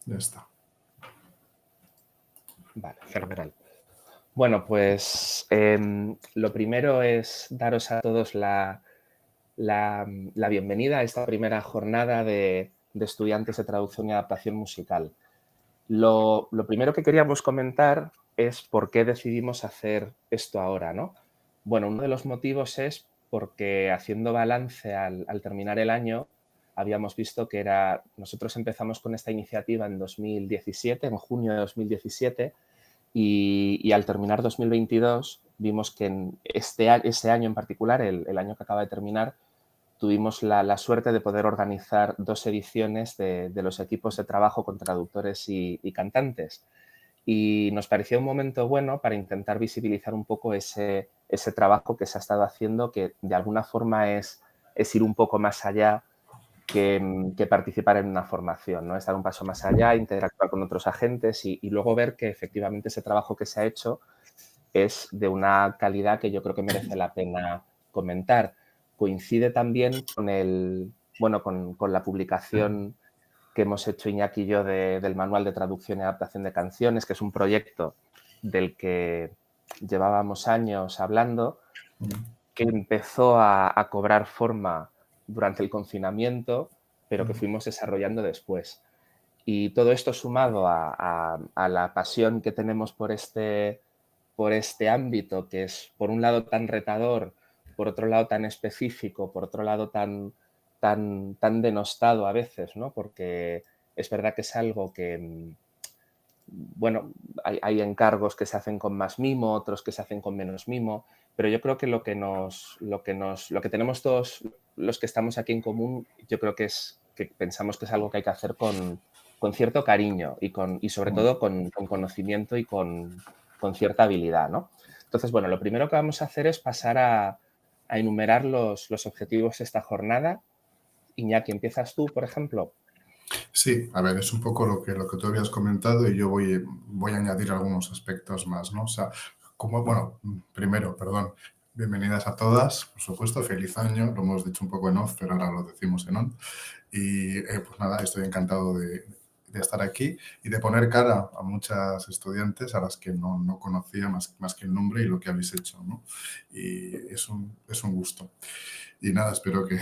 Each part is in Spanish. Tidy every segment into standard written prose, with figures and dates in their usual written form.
Ya está. Vale, fenomenal. Bueno, pues lo primero es daros a todos la bienvenida a esta primera jornada de estudiantes de traducción y adaptación musical. Lo primero que queríamos comentar es por qué decidimos hacer esto ahora, ¿no? Bueno, uno de los motivos es porque haciendo balance al terminar el año, habíamos visto que nosotros empezamos con esta iniciativa en 2017, en junio de 2017, y al terminar 2022 vimos que en ese año en particular, el año que acaba de terminar, tuvimos la suerte de poder organizar 2 ediciones de los equipos de trabajo con traductores y cantantes. Y nos pareció un momento bueno para intentar visibilizar un poco ese trabajo que se ha estado haciendo, que de alguna forma es ir un poco más allá que participar en una formación, ¿no? Es dar un paso más allá, interactuar con otros agentes y luego ver que efectivamente ese trabajo que se ha hecho es de una calidad que yo creo que merece la pena comentar. Coincide también con la publicación que hemos hecho Iñaki y yo del Manual de Traducción y Adaptación de Canciones, que es un proyecto del que llevábamos años hablando, que empezó a cobrar forma durante el confinamiento, pero que fuimos desarrollando después. Y todo esto sumado a la pasión que tenemos por este ámbito, que es por un lado tan retador, por otro lado tan específico, por otro lado tan denostado a veces, ¿no? Porque es verdad que es algo que, bueno, hay encargos que se hacen con más mimo, otros que se hacen con menos mimo, pero yo creo que lo que tenemos todos los que estamos aquí en común, yo creo que es que pensamos que es algo que hay que hacer con cierto cariño y sobre todo con conocimiento y con cierta habilidad, ¿no? Entonces, bueno, lo primero que vamos a hacer es pasar a enumerar los objetivos de esta jornada. Iñaki, ¿empiezas tú, por ejemplo? Sí, a ver, es un poco lo que tú habías comentado y yo voy a añadir algunos aspectos más, ¿no? O sea, bueno, primero, perdón, bienvenidas a todas, por supuesto, feliz año, lo hemos dicho un poco en off, pero ahora lo decimos en on. Y pues nada, estoy encantado de estar aquí y de poner cara a muchas estudiantes a las que no conocía más que el nombre y lo que habéis hecho, ¿no? Y es un gusto. Y nada, espero que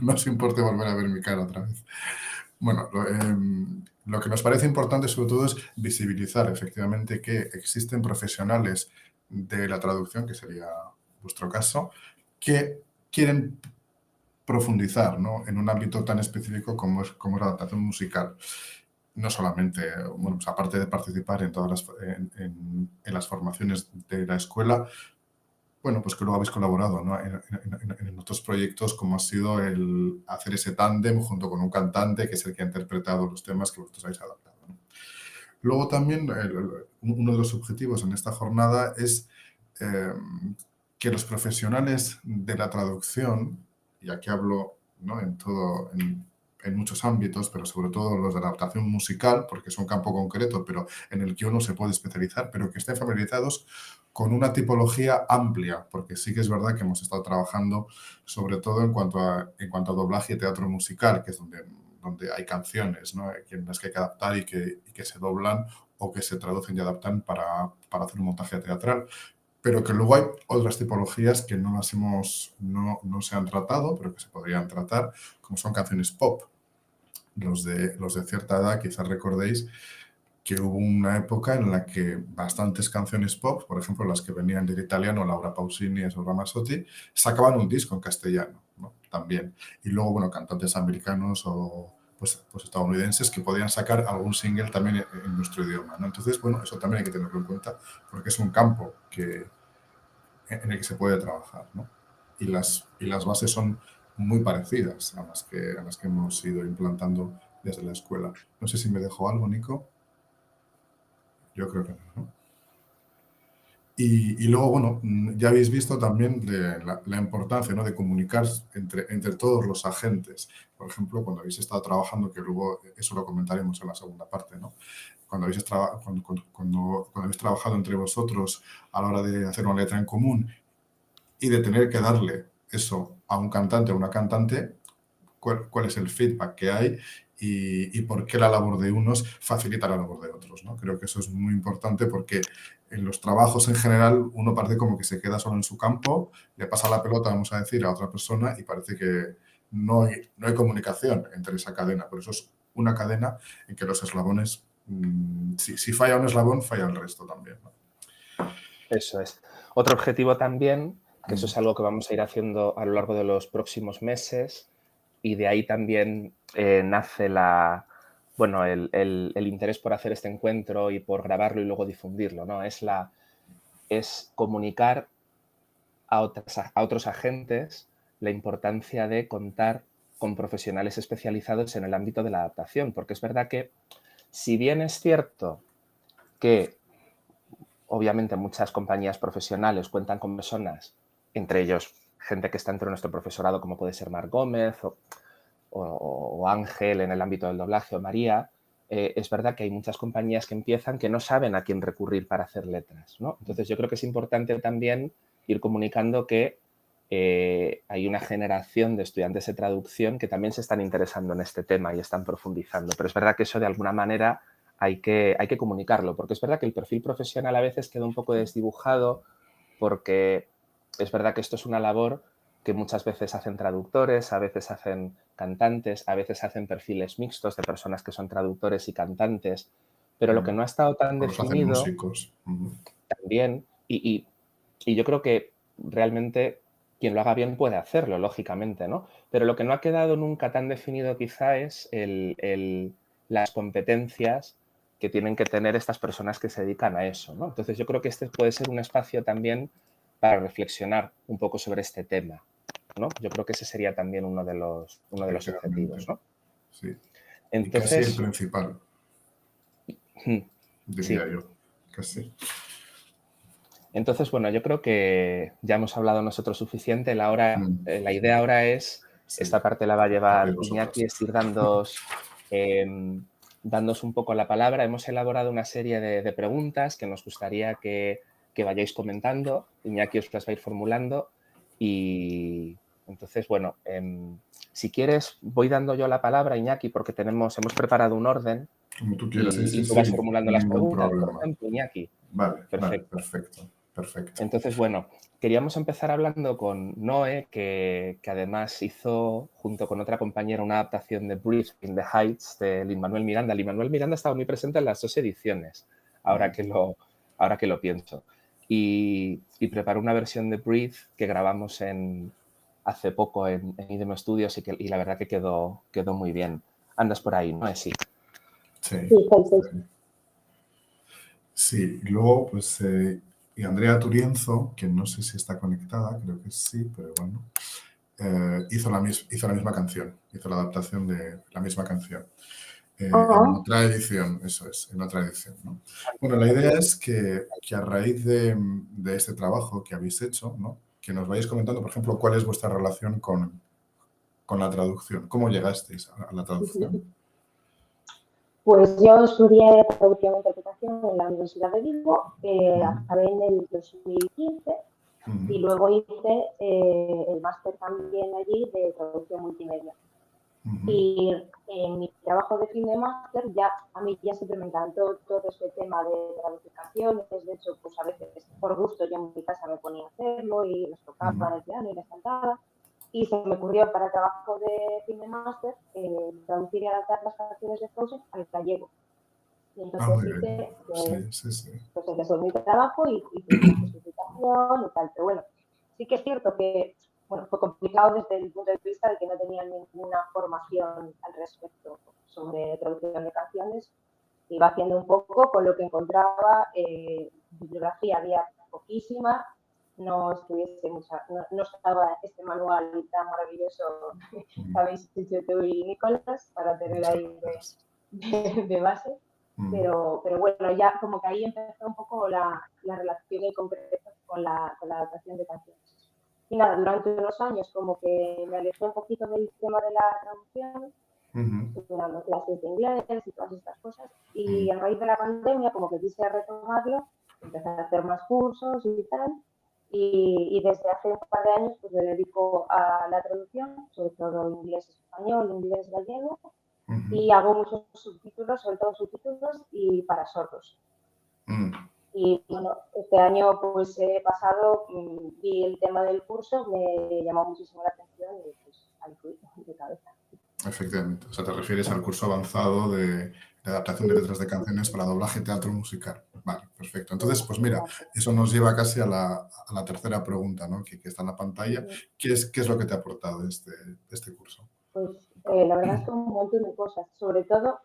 no os importe volver a ver mi cara otra vez. Bueno, lo que nos parece importante sobre todo es visibilizar efectivamente que existen profesionales de la traducción, que sería vuestro caso, que quieren profundizar, ¿no?, en un ámbito tan específico como es la adaptación musical. No solamente, bueno, pues aparte de participar en todas en las formaciones de la escuela, bueno, pues que luego habéis colaborado, ¿no?, en otros proyectos, como ha sido el hacer ese tándem junto con un cantante que es el que ha interpretado los temas que vosotros habéis adaptado, ¿no? Luego también uno de los objetivos en esta jornada es eh, que los profesionales de la traducción, y aquí hablo, ¿no?, en muchos ámbitos, pero sobre todo los de la adaptación musical, porque es un campo concreto, pero en el que uno se puede especializar, pero que estén familiarizados con una tipología amplia, porque sí que es verdad que hemos estado trabajando sobre todo en cuanto a doblaje y teatro musical, que es donde hay canciones, ¿no?, en las que hay que adaptar y que se doblan o que se traducen y adaptan para hacer un montaje teatral. Pero que luego hay otras tipologías que no se han tratado, pero que se podrían tratar, como son canciones pop. Los de cierta edad quizás recordéis que hubo una época en la que bastantes canciones pop, por ejemplo, las que venían del italiano, Laura Pausini, Esos Ramazzotti, sacaban un disco en castellano, ¿no?, también. Y luego, bueno, cantantes americanos o pues estadounidenses que podían sacar algún single también en nuestro idioma, ¿no? Entonces, bueno, eso también hay que tenerlo en cuenta porque es un campo en el que se puede trabajar, ¿no? Y las bases son muy parecidas a las que hemos ido implantando desde la escuela. No sé si me dejó algo, Nico. Yo creo que no, ¿no? Y luego, bueno, ya habéis visto también la importancia, ¿no?, de comunicar entre todos los agentes. Por ejemplo, cuando habéis estado trabajando, que luego eso lo comentaremos en la segunda parte, ¿no? Cuando habéis trabajado entre vosotros a la hora de hacer una letra en común y de tener que darle eso a un cantante o una cantante, cuál es el feedback que hay y por qué la labor de unos facilita la labor de otros, ¿no? Creo que eso es muy importante porque en los trabajos en general uno parece como que se queda solo en su campo, le pasa la pelota, vamos a decir, a otra persona y parece que no hay comunicación entre esa cadena. Por eso es una cadena en que los eslabones, si falla un eslabón, falla el resto también, ¿no? Eso es. Otro objetivo también, que eso es algo que vamos a ir haciendo a lo largo de los próximos meses, y de ahí también nace el interés por hacer este encuentro y por grabarlo y luego difundirlo, ¿no? Es comunicar a otros agentes la importancia de contar con profesionales especializados en el ámbito de la adaptación, porque es verdad que, si bien es cierto que obviamente muchas compañías profesionales cuentan con personas, entre ellos gente que está entre nuestro profesorado, como puede ser Marc Gómez o Ángel en el ámbito del doblaje o María, es verdad que hay muchas compañías que empiezan que no saben a quién recurrir para hacer letras, ¿no? Entonces yo creo que es importante también ir comunicando que hay una generación de estudiantes de traducción que también se están interesando en este tema y están profundizando, pero es verdad que eso de alguna manera hay que comunicarlo, porque es verdad que el perfil profesional a veces queda un poco desdibujado, porque es verdad que esto es una labor que muchas veces hacen traductores, a veces hacen cantantes, a veces hacen perfiles mixtos de personas que son traductores y cantantes, pero lo que no ha estado tan O los hacen definido músicos. también, y yo creo que realmente quien lo haga bien puede hacerlo, lógicamente, ¿no? Pero lo que no ha quedado nunca tan definido quizá es las competencias que tienen que tener estas personas que se dedican a eso, ¿no? Entonces yo creo que este puede ser un espacio también para reflexionar un poco sobre este tema, ¿no? Yo creo que ese sería también uno de los objetivos, Efectivamente, ¿no? sí. Y casi el Entonces, principal, diría sí. yo. Casi. Entonces, bueno, yo creo que ya hemos hablado nosotros suficiente. La idea ahora es, Sí, esta parte la va a llevar abrir vosotros. Iñaki, es ir dándoos un poco la palabra. Hemos elaborado una serie de preguntas que nos gustaría que vayáis comentando. Iñaki os las va a ir formulando. Y entonces, bueno, si quieres, voy dando yo la palabra, Iñaki, porque hemos preparado un orden Como tú quieras, sí, y sí, tú vas sí, formulando las ningún preguntas, por problema. ejemplo, Iñaki. Vale, vale, Perfecto. perfecto, perfecto. Entonces, bueno, queríamos empezar hablando con Noé, que además hizo, junto con otra compañera, una adaptación de Breathe in the Heights de Lin-Manuel Miranda. Lin-Manuel Miranda ha estado muy presente en las dos ediciones, ahora que lo pienso. Y preparó una versión de Breathe que grabamos hace poco en IDEM Studios y la verdad que quedó muy bien. Andas por ahí, ¿no? Sí. Sí, Sí, sí. sí. Y luego, pues, y Andrea Turienzo, que no sé si está conectada, creo que sí, pero bueno, hizo la misma canción, hizo la adaptación de la misma canción. En otra edición, eso es, en otra edición, ¿no? Bueno, la idea es que a raíz de este trabajo que habéis hecho, ¿no? Que nos vayáis comentando, por ejemplo, cuál es vuestra relación con la traducción. ¿Cómo llegasteis a la traducción? Pues yo estudié traducción e interpretación en la Universidad de Vigo, acabé en el 2015 y luego hice el máster también allí de traducción multimedia. Y en mi trabajo de fin de máster, a mí ya siempre me encantó todo este tema de traducciones. De hecho, pues a veces por gusto yo en mi casa me ponía a hacerlo y les tocaba en el piano y les cantaba. Y se me ocurrió para el trabajo de fin de máster traducir y adaptar las canciones de Frozen al gallego. Y entonces Muy bien. hice, Sí. pues ese es mi trabajo y hice una justificación y tal. Pero bueno, sí que es cierto que fue complicado desde el punto de vista de que no tenía ninguna formación al respecto sobre traducción de canciones. Iba haciendo un poco con lo que encontraba. Bibliografía había poquísima, no estaba este manual tan maravilloso que habéis hecho tú y Nicolás para tener ahí de base. Pero bueno, ya como que ahí empezó un poco la relación en concreto con la adaptación de canciones. Y nada, durante unos años como que me alejé un poquito del tema de la traducción, estuve dando clases de inglés y todas estas cosas, y a raíz de la pandemia como que quise retomarlo, empecé a hacer más cursos y tal, y desde hace un par de años pues me dedico a la traducción, sobre todo inglés-español, inglés-gallego, y hago muchos subtítulos, sobre todo subtítulos y para sordos. Y bueno, este año pues he pasado, vi el tema del curso, me llamó muchísimo la atención y pues ahí fui de cabeza. Efectivamente, o sea, te refieres al curso avanzado de adaptación de letras de canciones para doblaje teatro musical. Vale, perfecto. Entonces, pues mira, eso nos lleva casi a la tercera pregunta, ¿no? Que está en la pantalla. ¿Qué es lo que te ha aportado este curso? Pues la verdad es que un montón de cosas, sobre todo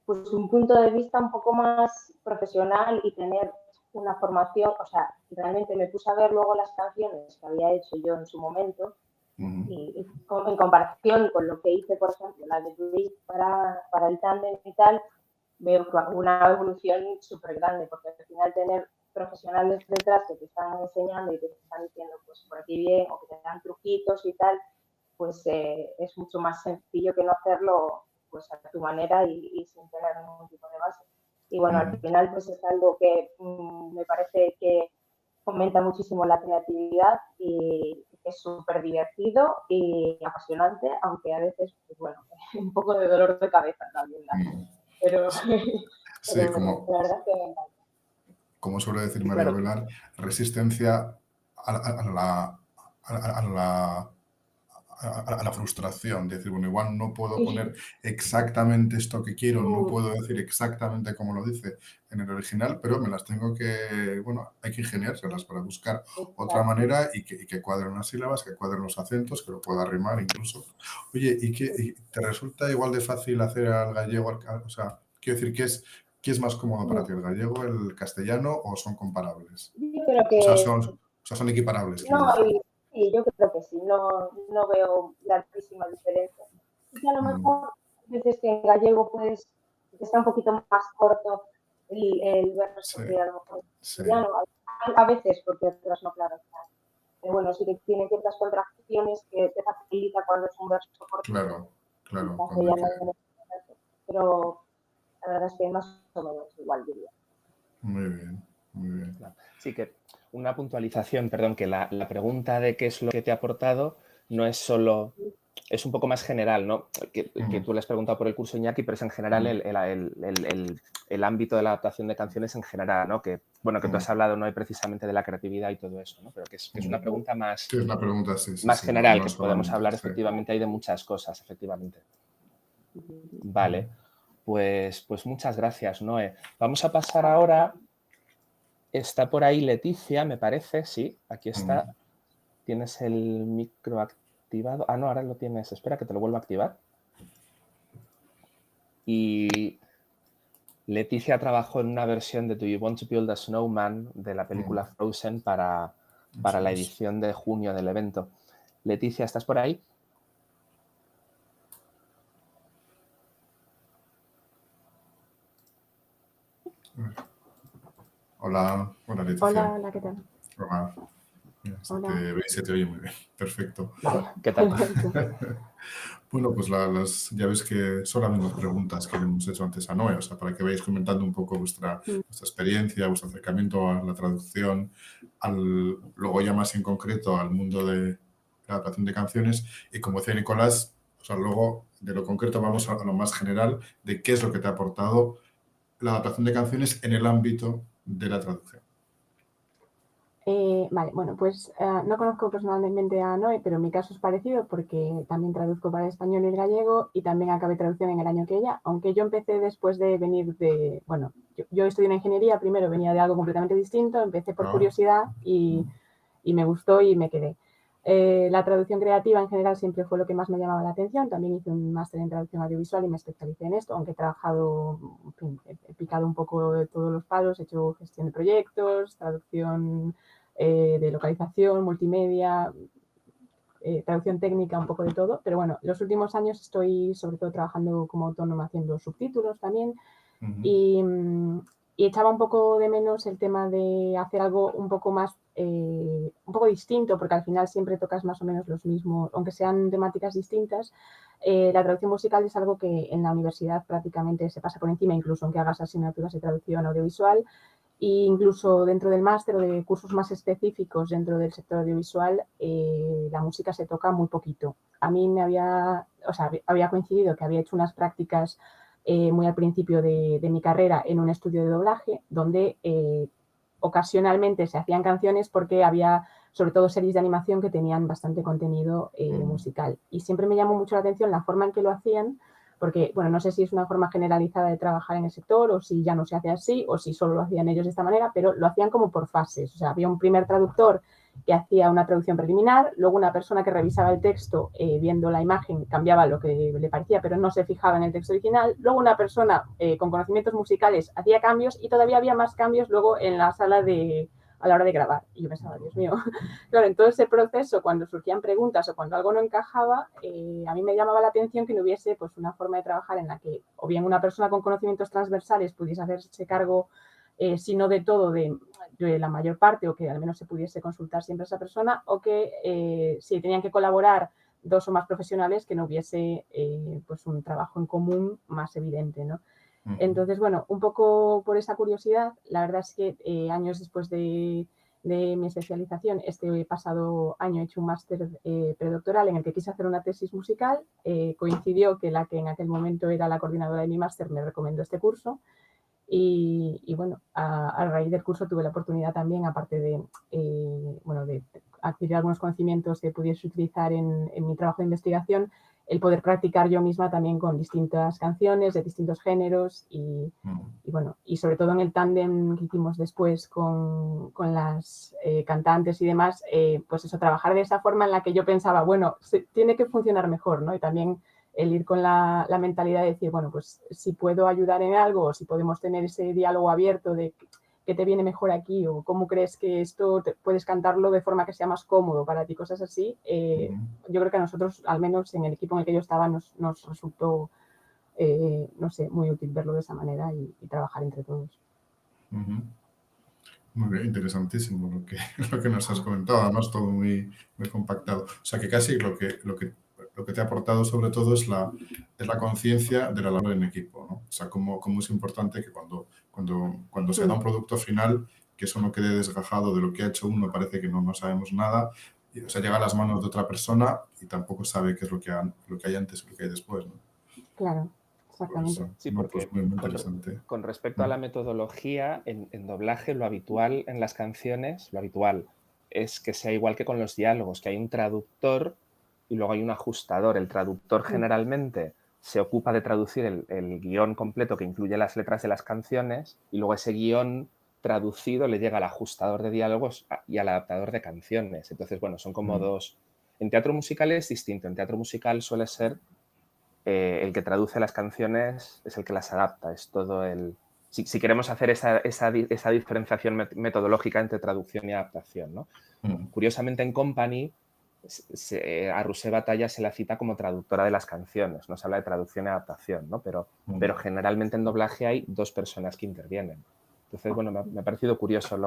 pues un punto de vista un poco más profesional y tener una formación, o sea, realmente me puse a ver luego las canciones que había hecho yo en su momento y en comparación con lo que hice, por ejemplo, la de Luis para el tándem y tal, veo una evolución súper grande, porque al final tener profesionales detrás que te están enseñando y te están diciendo, pues por aquí bien, o que te dan truquitos y tal, pues es mucho más sencillo que no hacerlo pues a tu manera y sin tener ningún tipo de base. Y bueno, al final pues es algo que me parece que fomenta muchísimo la creatividad y es súper divertido y apasionante, aunque a veces, pues bueno, un poco de dolor de cabeza también da. Pero, sí, pero la verdad es que me encanta. Como suele decir María Velar, resistencia a la frustración, de decir, bueno, igual no puedo poner exactamente esto que quiero, no puedo decir exactamente como lo dice en el original, pero me las tengo que, bueno, hay que ingeniárselas para buscar otra manera y que cuadren las sílabas, que cuadren los acentos, que lo pueda rimar incluso. Oye, ¿y te resulta igual de fácil hacer al gallego, o sea, quiero decir, ¿qué es más cómodo para ti, el gallego, el castellano o son comparables? Yo creo que... O sea, son equiparables. No, sí, yo creo que sí, no veo grandísima diferencia. Y a lo mejor veces que en gallego pues está un poquito más corto el verso que a lo mejor en castellano, a veces, porque otras no, claro. Pero bueno, sí que tiene ciertas contracciones que te facilita cuando es un verso corto. Claro. Pero la verdad es que más o menos igual diría. Muy bien. Sí, que una puntualización, perdón, que la pregunta de qué es lo que te ha aportado no es solo, es un poco más general, ¿no? Que tú le has preguntado por el curso Iñaki, pero es en general el ámbito de la adaptación de canciones en general, ¿no? Que, bueno, que tú has hablado no precisamente de la creatividad y todo eso, ¿no? Pero que es una pregunta más, sí, es una pregunta, más general, no que podemos hablar efectivamente ahí de muchas cosas, efectivamente. Vale, pues muchas gracias, Noé. Vamos a pasar ahora... Está por ahí Leticia, me parece, sí, aquí está. ¿Tienes el micro activado? Ah, no, ahora lo tienes. Espera, que te lo vuelvo a activar. Y Leticia trabajó en una versión de Do You Want to Build a Snowman de la película Frozen para la edición de junio del evento. Leticia, ¿estás por ahí? Hola Leticia. Hola, ¿qué tal? Hola. Mira, se te oye muy bien. Perfecto. Vale. ¿Qué tal? Bueno, pues ya ves que son las mismas preguntas que le hemos hecho antes a Noé, o sea, para que vayáis comentando un poco vuestra experiencia, vuestro acercamiento a la traducción, luego ya más en concreto al mundo de la adaptación de canciones y como decía Nicolás, o sea, luego de lo concreto vamos a lo más general de qué es lo que te ha aportado la adaptación de canciones en el ámbito de la traducción. Vale, bueno, pues no conozco personalmente a Noé, pero mi caso es parecido porque también traduzco para el español y el gallego y también acabé traducción en el año que ella, aunque yo empecé después de venir de, bueno, yo estudié en ingeniería, primero venía de algo completamente distinto, empecé por curiosidad y me gustó y me quedé. La traducción creativa en general siempre fue lo que más me llamaba la atención, también hice un máster en traducción audiovisual y me especialicé en esto, aunque he trabajado, en fin, he picado un poco de todos los palos, he hecho gestión de proyectos, traducción de localización, multimedia, traducción técnica, un poco de todo, pero bueno, los últimos años estoy sobre todo trabajando como autónoma haciendo subtítulos también y echaba un poco de menos el tema de hacer algo un poco más, un poco distinto, porque al final siempre tocas más o menos los mismos, aunque sean temáticas distintas. La traducción musical es algo que en la universidad prácticamente se pasa por encima, incluso aunque hagas asignaturas de traducción audiovisual. E incluso dentro del máster o de cursos más específicos dentro del sector audiovisual, la música se toca muy poquito. A mí había coincidido que había hecho unas prácticas muy al principio de mi carrera en un estudio de doblaje, donde ocasionalmente se hacían canciones porque había sobre todo series de animación que tenían bastante contenido musical. Y siempre me llamó mucho la atención la forma en que lo hacían, porque, bueno, no sé si es una forma generalizada de trabajar en el sector o si ya no se hace así o si solo lo hacían ellos de esta manera, pero lo hacían como por fases. O sea, había un primer traductor que hacía una traducción preliminar, luego una persona que revisaba el texto viendo la imagen, cambiaba lo que le parecía, pero no se fijaba en el texto original, luego una persona con conocimientos musicales hacía cambios y todavía había más cambios luego en la sala a la hora de grabar. Y yo pensaba, Dios mío, claro, en todo ese proceso, cuando surgían preguntas o cuando algo no encajaba, a mí me llamaba la atención que no hubiese pues, una forma de trabajar en la que o bien una persona con conocimientos transversales pudiese hacerse cargo, si no de todo, de la mayor parte, o que al menos se pudiese consultar siempre a esa persona, o que si tenían que colaborar dos o más profesionales, que no hubiese pues un trabajo en común más evidente, ¿no? Entonces, bueno, un poco por esa curiosidad, la verdad es que años después de mi especialización, este pasado año he hecho un máster predoctoral en el que quise hacer una tesis musical. Coincidió que la que en aquel momento era la coordinadora de mi máster me recomendó este curso y bueno, a raíz del curso tuve la oportunidad también, aparte de, de adquirir algunos conocimientos que pudiese utilizar en mi trabajo de investigación, el poder practicar yo misma también con distintas canciones de distintos géneros y bueno, y sobre todo en el tándem que hicimos después con las cantantes y demás, pues eso, trabajar de esa forma en la que yo pensaba, bueno, tiene que funcionar mejor, ¿no? Y también el ir con la mentalidad de decir, bueno, pues si puedo ayudar en algo o si podemos tener ese diálogo abierto de qué te viene mejor aquí o cómo crees que esto puedes cantarlo de forma que sea más cómodo para ti, cosas así. Yo creo que a nosotros, al menos en el equipo en el que yo estaba, nos resultó, no sé, muy útil verlo de esa manera y trabajar entre todos. Muy bien, interesantísimo lo que nos has comentado, además todo muy, muy compactado. O sea que casi lo que te ha aportado sobre todo es la conciencia de la labor en equipo, ¿no? O sea, cómo es importante que cuando se da un producto final, que eso no quede desgajado de lo que ha hecho uno, parece que no sabemos nada, o sea, llega a las manos de otra persona y tampoco sabe qué es lo que hay antes y lo que hay después, ¿no? Claro, exactamente. Sí, no, porque pues muy interesante. con respecto a la metodología, en doblaje lo habitual en las canciones, lo habitual es que sea igual que con los diálogos, que hay un traductor y luego hay un ajustador. El traductor generalmente se ocupa de traducir el guión completo que incluye las letras de las canciones y luego ese guión traducido le llega al ajustador de diálogos y al adaptador de canciones. Entonces, bueno, son como dos. En teatro musical es distinto. En teatro musical suele ser el que traduce las canciones es el que las adapta. Es todo el... Si queremos hacer esa diferenciación metodológica entre traducción y adaptación, ¿no? Curiosamente, en Company, a Rusé Batalla se la cita como traductora de las canciones. No se habla de traducción y adaptación, ¿no? Pero generalmente en doblaje hay dos personas que intervienen. Entonces, bueno, me ha parecido curioso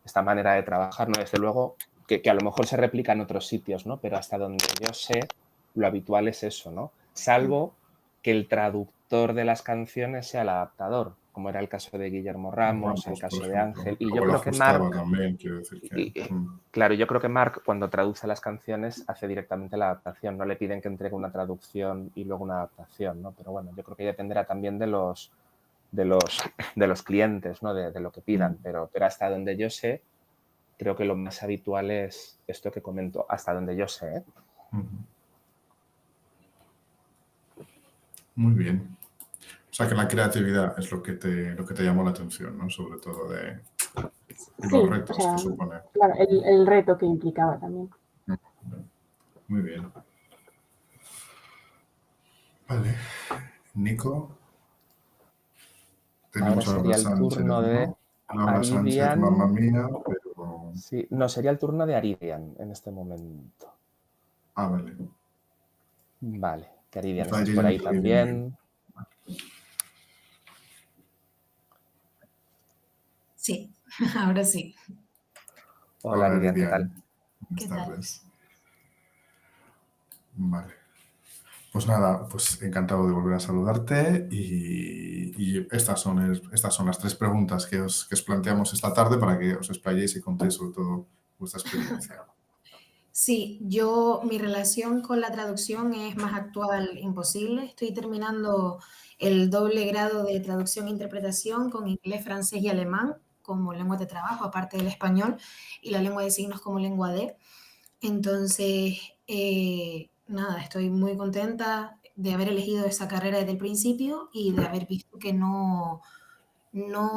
esta manera de trabajar, ¿no? Desde luego que a lo mejor se replica en otros sitios, ¿no? Pero hasta donde yo sé, lo habitual es eso, ¿no? Salvo que el traductor de las canciones sea el adaptador, como era el caso de Guillermo Ramos, el caso de Ángel. Y yo creo que Marc... también, quiero decir que... Claro, yo creo que Marc, cuando traduce las canciones, hace directamente la adaptación. No le piden que entregue una traducción y luego una adaptación, ¿no? Pero bueno, yo creo que dependerá también de los clientes, ¿no? De lo que pidan. Pero hasta donde yo sé, creo que lo más habitual es esto que comento, hasta donde yo sé, ¿eh? Muy bien. O sea, que la creatividad es lo que te llamó la atención, ¿no? Sobre todo de los retos que supone. Claro, el reto que implicaba también. Muy bien. Vale. Nico. Tenemos Ahora sería el turno de Aridian. Mamma Mía, pero... Sí, no, sería el turno de Aridian en este momento. Vale. Vale, que Aridian estás por ahí también. Sí, ahora sí. Hola, Aridian, ¿qué tal? Buenas tardes. Vale. Pues nada, pues encantado de volver a saludarte y estas son las tres preguntas que os planteamos esta tarde para que os explayéis y contéis sobre todo vuestra experiencia. Sí, mi relación con la traducción es más actual imposible. Estoy terminando el doble grado de traducción e interpretación con inglés, francés y alemán como lengua de trabajo, aparte del español, y la lengua de signos como lengua D. Entonces, nada, estoy muy contenta de haber elegido esa carrera desde el principio y de haber visto que no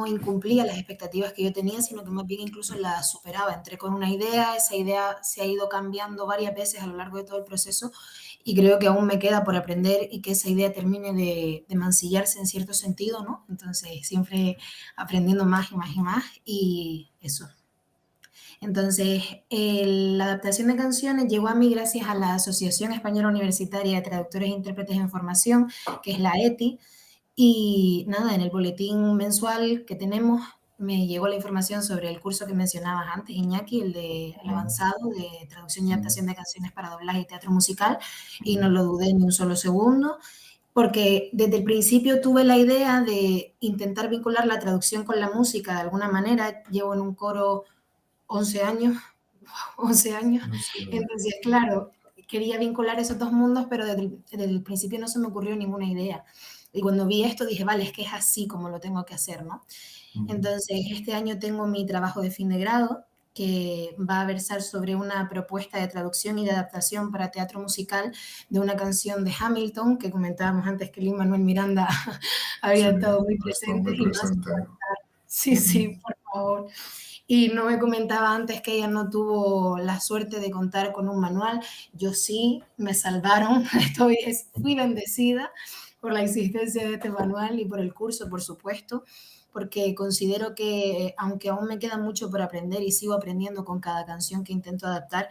incumplía las expectativas que yo tenía, sino que más bien incluso las superaba. Entré con una idea, esa idea se ha ido cambiando varias veces a lo largo de todo el proceso y creo que aún me queda por aprender y que esa idea termine de mancillarse en cierto sentido, ¿no? Entonces, siempre aprendiendo más y más y más y eso. Entonces, la adaptación de canciones llegó a mí gracias a la Asociación Española Universitaria de Traductores e Intérpretes en Formación, que es la ETI, y nada, en el boletín mensual que tenemos me llegó la información sobre el curso que mencionabas antes, Iñaki, el avanzado de traducción y adaptación de canciones para doblaje y teatro musical, y no lo dudé ni un solo segundo, porque desde el principio tuve la idea de intentar vincular la traducción con la música de alguna manera. Llevo en un coro 11 años, 11 años. No sé. Entonces, claro, quería vincular esos dos mundos, pero desde el principio no se me ocurrió ninguna idea. Y cuando vi esto dije, vale, es que es así como lo tengo que hacer, ¿no? Entonces, este año tengo mi trabajo de fin de grado, que va a versar sobre una propuesta de traducción y de adaptación para teatro musical de una canción de Hamilton, que comentábamos antes que Lin-Manuel Miranda había Sí, estado muy ha estado presente. muy presente. Sí, sí, por favor. Y no me comentaba antes que ella no tuvo la suerte de contar con un manual. Yo sí, me salvaron. Fui bendecida por la existencia de este manual y por el curso, por supuesto, porque considero que, aunque aún me queda mucho por aprender y sigo aprendiendo con cada canción que intento adaptar,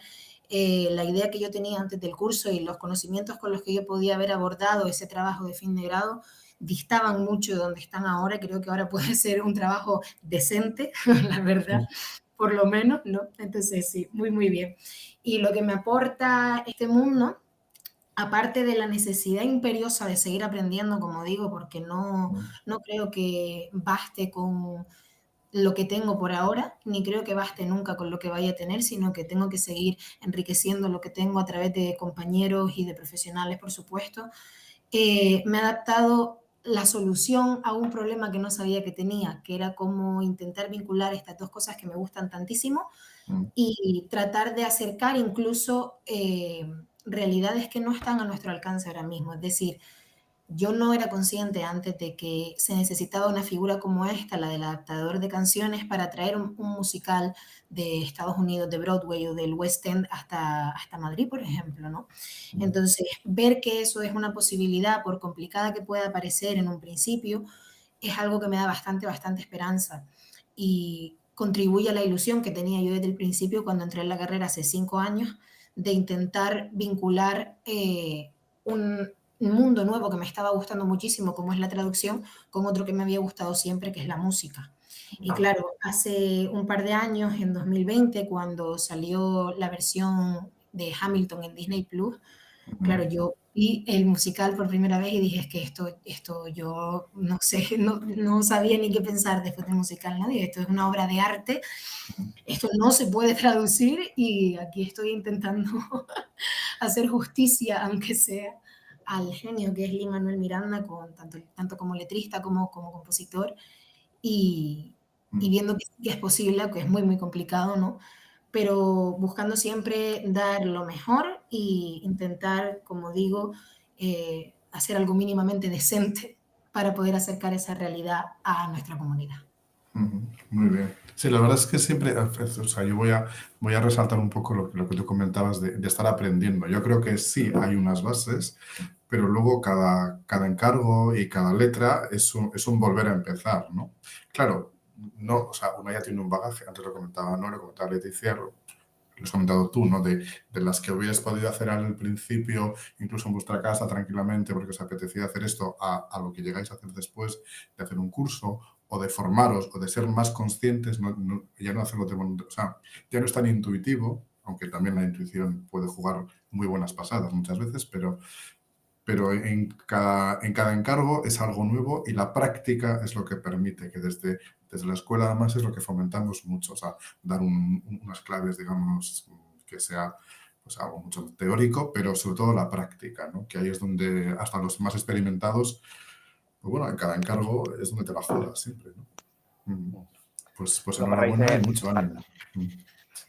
la idea que yo tenía antes del curso y los conocimientos con los que yo podía haber abordado ese trabajo de fin de grado distaban mucho de donde están ahora. Creo que ahora puede ser un trabajo decente, la verdad, por lo menos, ¿no? Entonces, sí, muy, muy bien. Y lo que me aporta este mundo, aparte de la necesidad imperiosa de seguir aprendiendo, como digo, porque no creo que baste con lo que tengo por ahora, ni creo que baste nunca con lo que vaya a tener, sino que tengo que seguir enriqueciendo lo que tengo a través de compañeros y de profesionales, por supuesto. Me ha adaptado la solución a un problema que no sabía que tenía, que era cómo intentar vincular estas dos cosas que me gustan tantísimo y tratar de acercar incluso realidades que no están a nuestro alcance ahora mismo. Es decir, yo no era consciente antes de que se necesitaba una figura como esta, la del adaptador de canciones, para traer un musical de Estados Unidos, de Broadway o del West End hasta Madrid, por ejemplo, ¿no? Entonces, ver que eso es una posibilidad, por complicada que pueda parecer en un principio, es algo que me da bastante, bastante esperanza y contribuye a la ilusión que tenía yo desde el principio cuando entré en la carrera hace 5 años, de intentar vincular un mundo nuevo que me estaba gustando muchísimo, como es la traducción, con otro que me había gustado siempre, que es la música. Y claro, hace un par de años, en 2020, cuando salió la versión de Hamilton en Disney Plus, claro, yo vi el musical por primera vez y dije, es que esto yo no sé, no sabía ni qué pensar después del musical, ¿no? Dije, esto es una obra de arte, esto no se puede traducir y aquí estoy intentando hacer justicia, aunque sea, al genio que es Lin-Manuel Miranda, tanto como letrista como compositor, y viendo que es posible, que es muy, muy complicado, ¿no? Pero buscando siempre dar lo mejor e intentar, como digo, hacer algo mínimamente decente para poder acercar esa realidad a nuestra comunidad. Muy bien. Sí, la verdad es que siempre, o sea, yo voy a resaltar un poco lo que tú comentabas de estar aprendiendo. Yo creo que sí hay unas bases, pero luego cada encargo y cada letra es un volver a empezar, ¿no? Claro, no, o sea, uno ya tiene un bagaje, antes lo comentaba, ¿no? Lo comentaba Leticia, lo has comentado tú, ¿no? De las que hubieras podido hacer al principio, incluso en vuestra casa tranquilamente, porque os apetecía hacer esto, a lo que llegáis a hacer después de hacer un curso o de formaros o de ser más conscientes, ya no hacerlo o sea, ya no es tan intuitivo, aunque también la intuición puede jugar muy buenas pasadas muchas veces, pero pero en cada encargo es algo nuevo y la práctica es lo que permite que desde la escuela además es lo que fomentamos mucho, o sea, dar unas claves, digamos, que sea pues algo mucho teórico, pero sobre todo la práctica, ¿no? Que ahí es donde hasta los más experimentados, pues bueno, en cada encargo es donde te la juegas siempre, ¿no? Pues No, me enhorabuena y parece, mucho ánimo.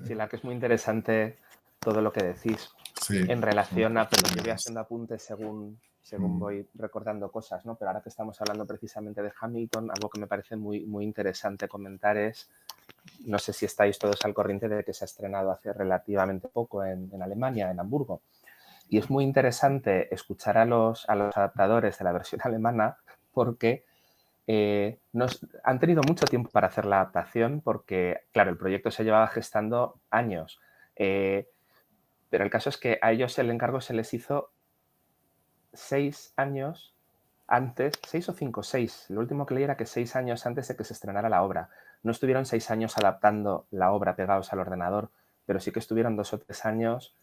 sí, la que es muy interesante todo lo que decís Sí. en relación a, pero yo voy haciendo apuntes según voy recordando cosas, ¿no? Pero ahora que estamos hablando precisamente de Hamilton, algo que me parece muy, muy interesante comentar es, no sé si estáis todos al corriente de que se ha estrenado hace relativamente poco en Alemania, en Hamburgo. Y es muy interesante escuchar a los adaptadores de la versión alemana porque han tenido mucho tiempo para hacer la adaptación porque, claro, el proyecto se llevaba gestando años. Pero el caso es que a ellos el encargo se les hizo 6 años antes, 6 o 5, 6. Lo último que leí era que 6 años antes de que se estrenara la obra. No estuvieron 6 años adaptando la obra pegados al ordenador, pero sí que estuvieron 2 o 3 años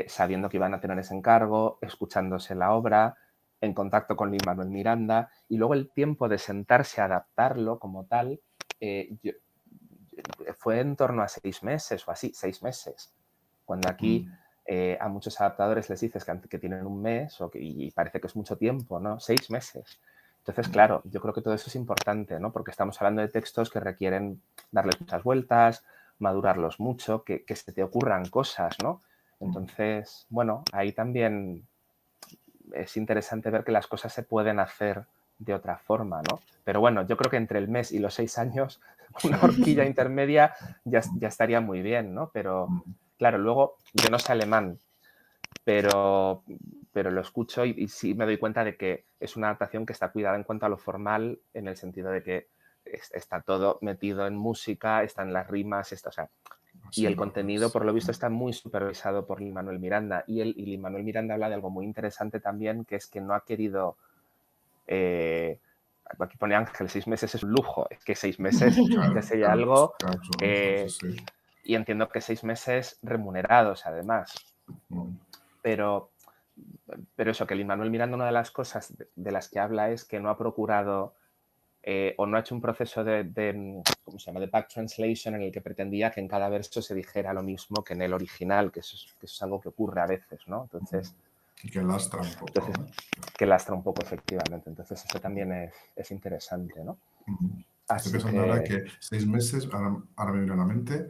sabiendo que iban a tener ese encargo, escuchándose la obra, en contacto con Lin-Manuel Miranda, y luego el tiempo de sentarse a adaptarlo como tal fue en torno a 6 meses o así, 6 meses. Cuando aquí a muchos adaptadores les dices que tienen un mes y parece que es mucho tiempo, ¿no? 6 meses. Entonces, claro, yo creo que todo eso es importante, ¿no? Porque estamos hablando de textos que requieren darles muchas vueltas, madurarlos mucho, que se te ocurran cosas, ¿no? Entonces, bueno, ahí también es interesante ver que las cosas se pueden hacer de otra forma, ¿no? Pero bueno, yo creo que entre el mes y los 6 años, una horquilla intermedia ya estaría muy bien, ¿no? Pero, claro, luego yo no sé alemán, pero lo escucho y sí me doy cuenta de que es una adaptación que está cuidada en cuanto a lo formal, en el sentido de que está todo metido en música, están las rimas, o sea, y el contenido, por lo visto, está muy supervisado por Lin-Manuel Miranda. Y Lin-Manuel Miranda habla de algo muy interesante también, que es que no ha querido... aquí pone Ángel, 6 meses es un lujo. Es que 6 meses ya sería algo... y entiendo que 6 meses remunerados, además. Pero eso, que Lin-Manuel Miranda, una de las cosas de las que habla es que no ha procurado... o no ha hecho un proceso ¿cómo se llama?, de back translation en el que pretendía que en cada verso se dijera lo mismo que en el original, que eso es algo que ocurre a veces, ¿no? Entonces... Y que lastra un poco. Entonces, que lastra un poco, efectivamente. Entonces, eso también es interesante, ¿no? Estoy pensando ahora que 6 meses, ahora me viene a la mente,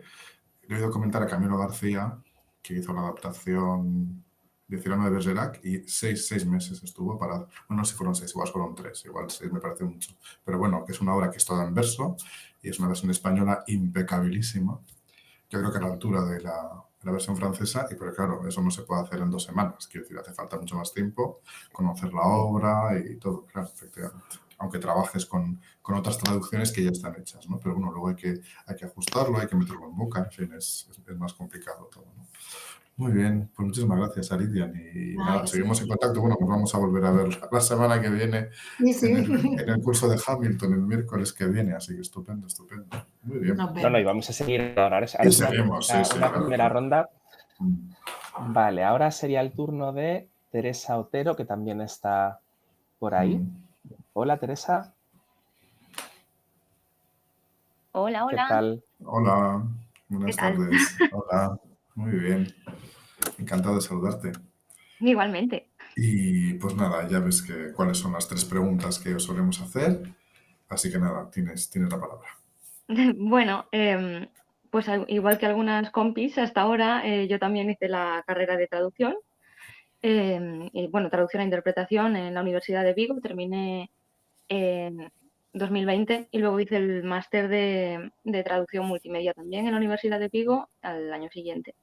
le he oído comentar a Camilo García, que hizo la adaptación de Cyrano de Bergerac, y 6 meses estuvo para... Bueno, no sé si fueron 6, igual fueron 3, igual 6 me parece mucho. Pero bueno, que es una obra que es toda en verso y es una versión española impecabilísima. Yo creo que a la altura de la versión francesa, pero claro, eso no se puede hacer en 2 semanas. Quiero decir, hace falta mucho más tiempo, conocer la obra y todo, claro, efectivamente. Aunque trabajes con otras traducciones que ya están hechas, ¿no? Pero bueno, luego hay que ajustarlo, hay que meterlo en boca, en fin, es más complicado todo, ¿no? Muy bien, pues muchísimas gracias, Aridian. Y nada, seguimos en contacto. Bueno, nos vamos a volver a ver la semana que viene en el curso de Hamilton, el miércoles que viene. Así que estupendo, estupendo. Muy bien. No, y vamos a seguir ahora. Y seguimos, una primera ronda. Mm. Vale, ahora sería el turno de Teresa Otero, que también está por ahí. Hola, Teresa. Hola, hola. ¿Qué tal? Hola, buenas tardes. Hola, muy bien. Encantado de saludarte. Igualmente. Y pues nada, ya ves cuáles son las 3 preguntas que os solemos hacer. Así que nada, tienes la palabra. Bueno, pues igual que algunas compis, hasta ahora yo también hice la carrera de traducción. Y bueno, traducción e interpretación en la Universidad de Vigo. Terminé en 2020 y luego hice el máster de traducción multimedia también en la Universidad de Vigo al año siguiente.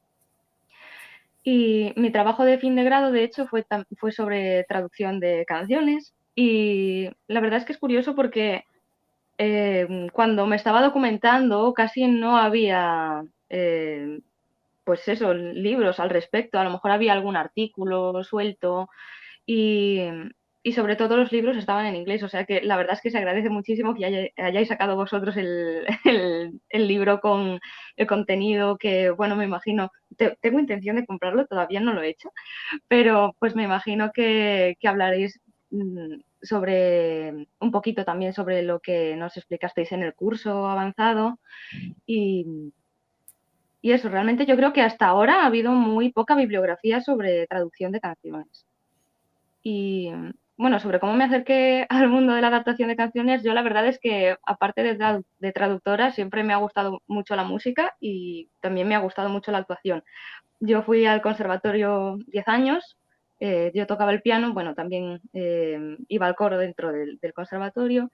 Y mi trabajo de fin de grado, de hecho, fue sobre traducción de canciones. Y la verdad es que es curioso porque cuando me estaba documentando casi no había, pues eso, libros al respecto. A lo mejor había algún artículo suelto y y sobre todo los libros estaban en inglés, o sea que la verdad es que se agradece muchísimo que hayáis sacado vosotros el libro con el contenido que, bueno, me imagino, tengo intención de comprarlo, todavía no lo he hecho, pero pues me imagino que hablaréis sobre un poquito también sobre lo que nos explicasteis en el curso avanzado y eso, realmente yo creo que hasta ahora ha habido muy poca bibliografía sobre traducción de canciones. Y bueno, sobre cómo me acerqué al mundo de la adaptación de canciones, yo la verdad es que aparte de traductora siempre me ha gustado mucho la música y también me ha gustado mucho la actuación. Yo fui al conservatorio 10 años, yo tocaba el piano, bueno, también iba al coro dentro del conservatorio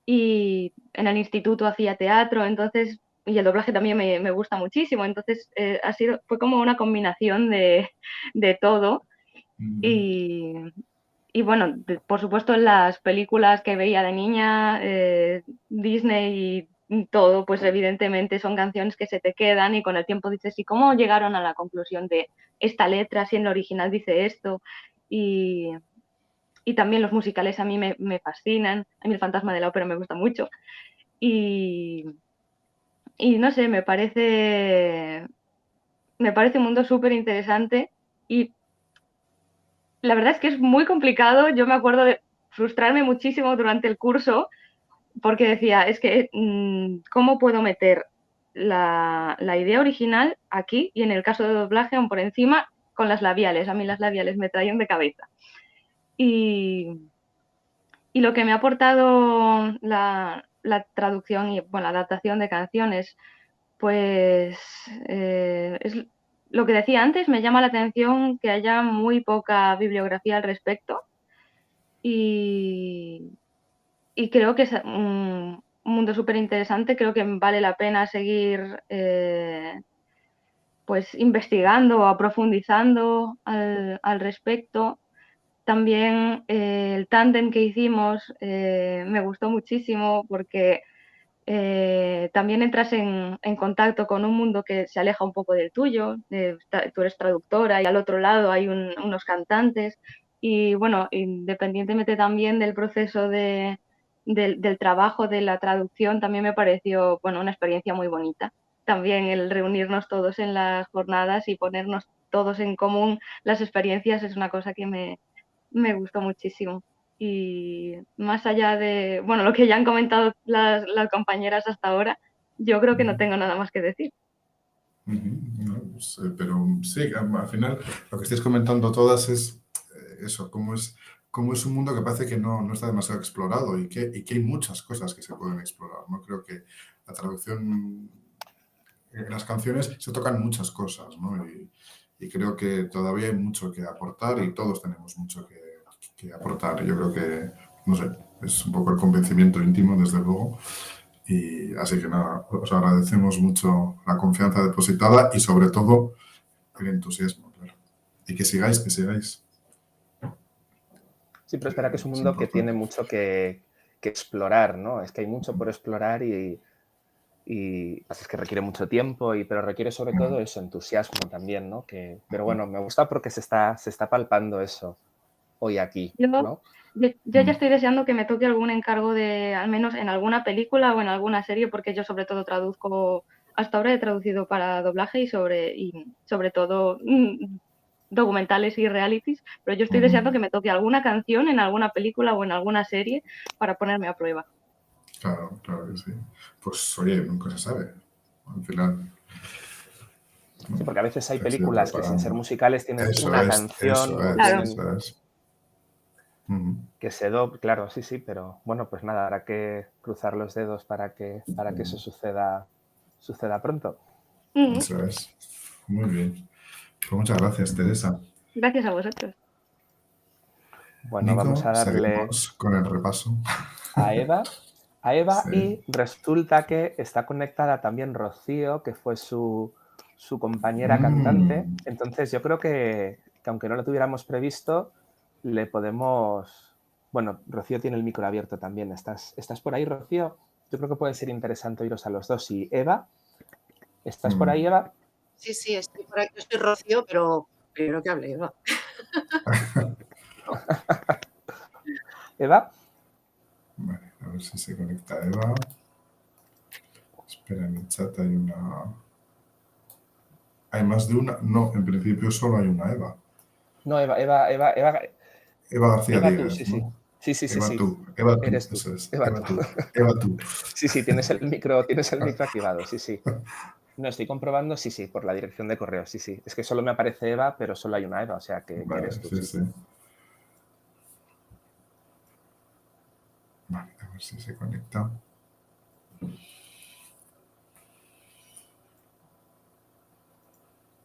y en el instituto hacía teatro, entonces, y el doblaje también me gusta muchísimo, entonces fue como una combinación de todo. Y bueno, por supuesto las películas que veía de niña, Disney y todo, pues evidentemente son canciones que se te quedan y con el tiempo dices, ¿y cómo llegaron a la conclusión de esta letra si en la original dice esto? Y también los musicales a mí me fascinan, a mí el Fantasma de la Ópera me gusta mucho y no sé, me parece un mundo súper interesante y la verdad es que es muy complicado. Yo me acuerdo de frustrarme muchísimo durante el curso porque decía, es que, ¿cómo puedo meter la idea original aquí? Y en el caso de doblaje, aún por encima, con las labiales. A mí las labiales me traían de cabeza. Y lo que me ha aportado la traducción y bueno, la adaptación de canciones, pues es lo que decía antes, me llama la atención que haya muy poca bibliografía al respecto y creo que es un mundo súper interesante, creo que vale la pena seguir pues investigando o profundizando al respecto. También el tándem que hicimos me gustó muchísimo porque también entras en contacto con un mundo que se aleja un poco del tuyo. Tú eres traductora y al otro lado hay unos cantantes. Y bueno, independientemente también del proceso del trabajo de la traducción, también me pareció bueno, una experiencia muy bonita. También el reunirnos todos en las jornadas y ponernos todos en común las experiencias es una cosa que me gustó muchísimo. Y más allá de, bueno, lo que ya han comentado las compañeras hasta ahora, yo creo que no tengo nada más que decir. No, pues, pero sí, al final lo que estáis comentando todas es eso, cómo es un mundo que parece que no está demasiado explorado y que hay muchas cosas que se pueden explorar, ¿no? Creo que la traducción, en las canciones se tocan muchas cosas, ¿no? Y creo que todavía hay mucho que aportar y todos tenemos mucho que aportar. Yo creo que, no sé, es un poco el convencimiento íntimo, desde luego. Y así que nada, os agradecemos mucho la confianza depositada y sobre todo el entusiasmo, claro. Y que sigáis, que sigáis. Sí, pero espera que es un mundo que tiene mucho que explorar, ¿no? Es que hay mucho por explorar y es que requiere mucho tiempo, pero requiere sobre todo eso, entusiasmo también, ¿no? Pero bueno, me gusta porque se está palpando eso hoy aquí, ¿no? Yo ya estoy deseando que me toque algún encargo de, al menos en alguna película o en alguna serie, porque yo sobre todo traduzco, hasta ahora he traducido para doblaje y sobre todo documentales y realities, pero yo estoy deseando que me toque alguna canción en alguna película o en alguna serie para ponerme a prueba. Claro, claro que sí. Pues oye, nunca se sabe. Al final. Sí, porque a veces hay películas que sin ser musicales tienen una canción. Eso es. Que se claro, sí, pero bueno, pues nada, habrá que cruzar los dedos para que eso suceda pronto. Eso es. Muy bien. Pues muchas gracias, Teresa. Gracias a vosotros. Bueno, Nico, vamos a darle seguimos con el repaso. A Eva Sí. Y resulta que está conectada también Rocío, que fue su compañera cantante. Entonces yo creo que aunque no lo tuviéramos previsto, le podemos... Bueno, Rocío tiene el micro abierto también. ¿Estás por ahí, Rocío? Yo creo que puede ser interesante oíros a los dos. Y Eva, ¿estás por ahí, Eva? Sí, estoy por aquí. Yo soy Rocío, pero primero que hable Eva. Eva. Vale, a ver si se conecta Eva. Espera, en el chat hay una... ¿Hay más de una? No, en principio solo hay una Eva. No, Eva García Eva tú, Díaz, sí, sí. ¿no? Sí, sí, sí, Eva sí. tú, Eva tú, Eres tú. eso es. Eva Eva tú. tú, Eva tú. Sí, sí, tienes el micro activado, sí, sí. No, estoy comprobando, sí, sí, por la dirección de correo, sí, sí. Es que solo me aparece Eva, pero solo hay una Eva, o sea que Vale, eres tú, sí, sí. sí. Vale, a ver si se conecta.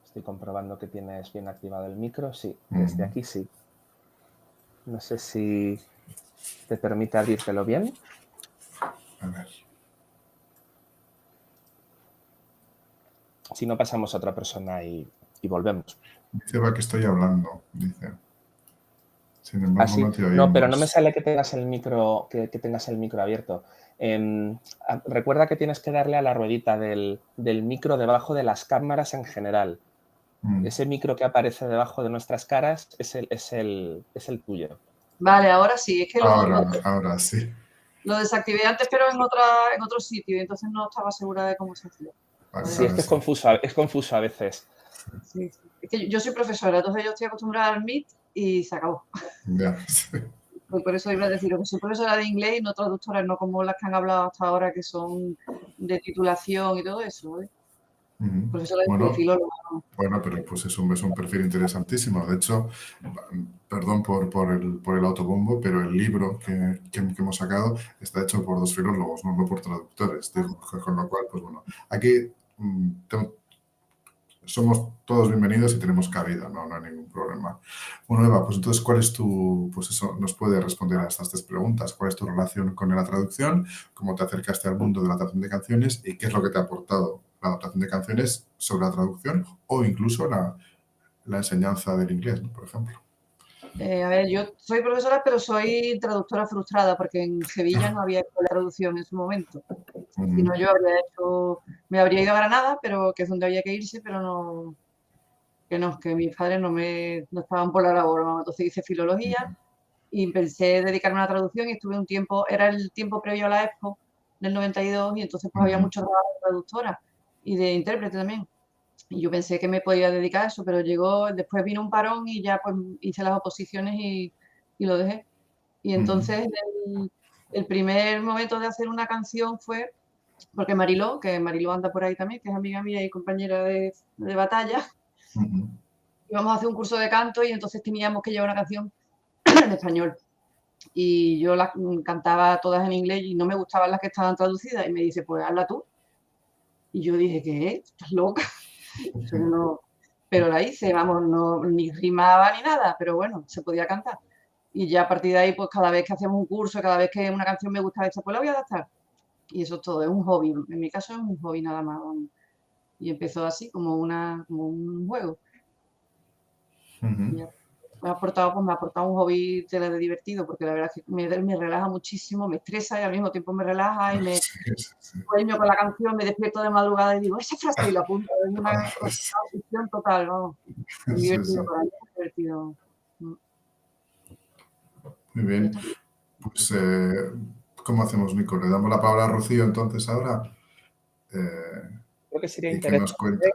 Estoy comprobando que tienes bien activado el micro, sí, desde aquí sí. No sé si te permite abrírtelo bien. A ver. Si no, pasamos a otra persona y volvemos. Dice Eva que estoy hablando, dice. Sin embargo, Así. no te No, pero no me oímos. sale que tengas el micro, que tengas el micro abierto. Recuerda que tienes que darle a la ruedita del micro debajo de las cámaras en general. Ese micro que aparece debajo de nuestras caras es el tuyo. Vale, ahora sí, es que Ahora sí. lo desactivé antes, pero en otro sitio, y entonces no estaba segura de cómo se hacía. Vale, Sí, es que es confuso a veces. Sí, sí. Es que yo soy profesora, entonces yo estoy acostumbrada al Meet y se acabó. Ya, sí. Pues por eso iba a decir que soy profesora de inglés y no traductora, no como las que han hablado hasta ahora, que son de titulación y todo eso, ¿eh? Profesora de filóloga. Bueno, pero pues es un perfil interesantísimo. De hecho, perdón por el autobombo, pero el libro que hemos sacado está hecho por 2 filólogos, no por traductores. Digo, con lo cual, pues bueno, aquí somos todos bienvenidos y tenemos cabida, no hay ningún problema. Bueno, Eva, pues entonces, ¿cuál es tu, pues eso, nos puede responder a estas 3 preguntas? ¿Cuál es tu relación con la traducción? ¿Cómo te acercaste al mundo de la adaptación de canciones? ¿Y qué es lo que te ha aportado la adaptación de canciones sobre la traducción o incluso la enseñanza del inglés, ¿no? Por ejemplo? A ver, yo soy profesora, pero soy traductora frustrada, porque en Sevilla no había escuela de traducción en su momento. Si no, yo me habría ido a Granada, pero que es donde había que irse, pero que mis padres no estaban por la labor, ¿no? Entonces hice filología y pensé dedicarme a la traducción y estuve un tiempo, era el tiempo previo a la Expo del 92 y entonces pues había mucho trabajo de traductora y de intérprete también. Y yo pensé que me podía dedicar a eso, pero después vino un parón y ya pues hice las oposiciones y lo dejé. Y entonces el primer momento de hacer una canción fue porque Mariló, que Mariló anda por ahí también, que es amiga mía y compañera de batalla, íbamos a hacer un curso de canto y entonces teníamos que llevar una canción en español. Y yo las cantaba todas en inglés y no me gustaban las que estaban traducidas. Y me dice, pues hazla tú. Y yo dije, ¿qué? ¿Estás loca? Pero la hice, vamos, no, ni rimaba ni nada, pero bueno, se podía cantar. Y ya a partir de ahí, pues cada vez que hacemos un curso, cada vez que una canción me gusta esta, pues la voy a adaptar. Y eso es todo, es un hobby. En mi caso es un hobby nada más. Vamos. Y empezó así, como un juego. Me ha aportado un hobby de divertido, porque la verdad es que me relaja muchísimo, me estresa y al mismo tiempo me relaja y me sueño con la canción, me despierto de madrugada y digo, esa frase y la apunto, es una obsesión total, vamos. Es divertido para mí, es divertido. Muy bien. Pues, ¿cómo hacemos, Nico? ¿Le damos la palabra a Rocío entonces ahora? Creo que sería ¿Y qué nos cuenta?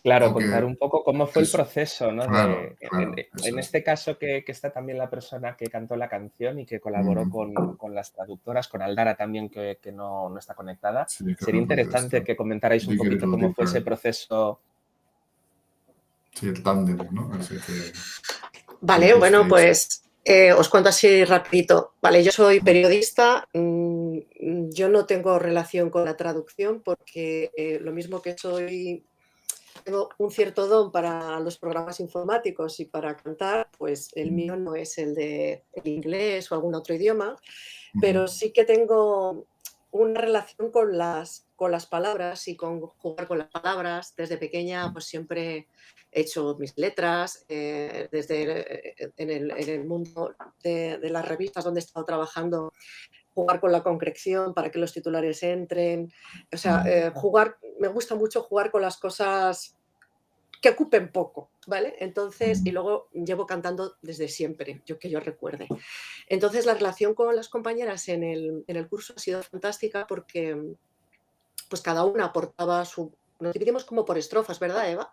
Claro, contar un poco cómo fue el proceso, ¿no? Claro, en este caso que está también la persona que cantó la canción y que colaboró con las traductoras, con Aldara también, que no está conectada. Sí, sería interesante que comentarais un poquito cómo fue ese proceso. Sí, el tándem, ¿no? Así que, vale, bueno, pues os cuento así rapidito. Vale, yo soy periodista, yo no tengo relación con la traducción porque lo mismo que tengo un cierto don para los programas informáticos y para cantar, pues el mío no es el inglés o algún otro idioma, pero sí que tengo una relación con las palabras y con jugar con las palabras. Desde pequeña pues siempre he hecho mis letras, desde en el mundo de las revistas donde he estado trabajando, jugar con la concreción para que los titulares entren. O sea, me gusta mucho jugar con las cosas que ocupen poco, ¿vale? Entonces, y luego llevo cantando desde siempre, que yo recuerde. Entonces, la relación con las compañeras en el curso ha sido fantástica porque pues cada una aportaba su... Nos dividimos como por estrofas, ¿verdad, Eva?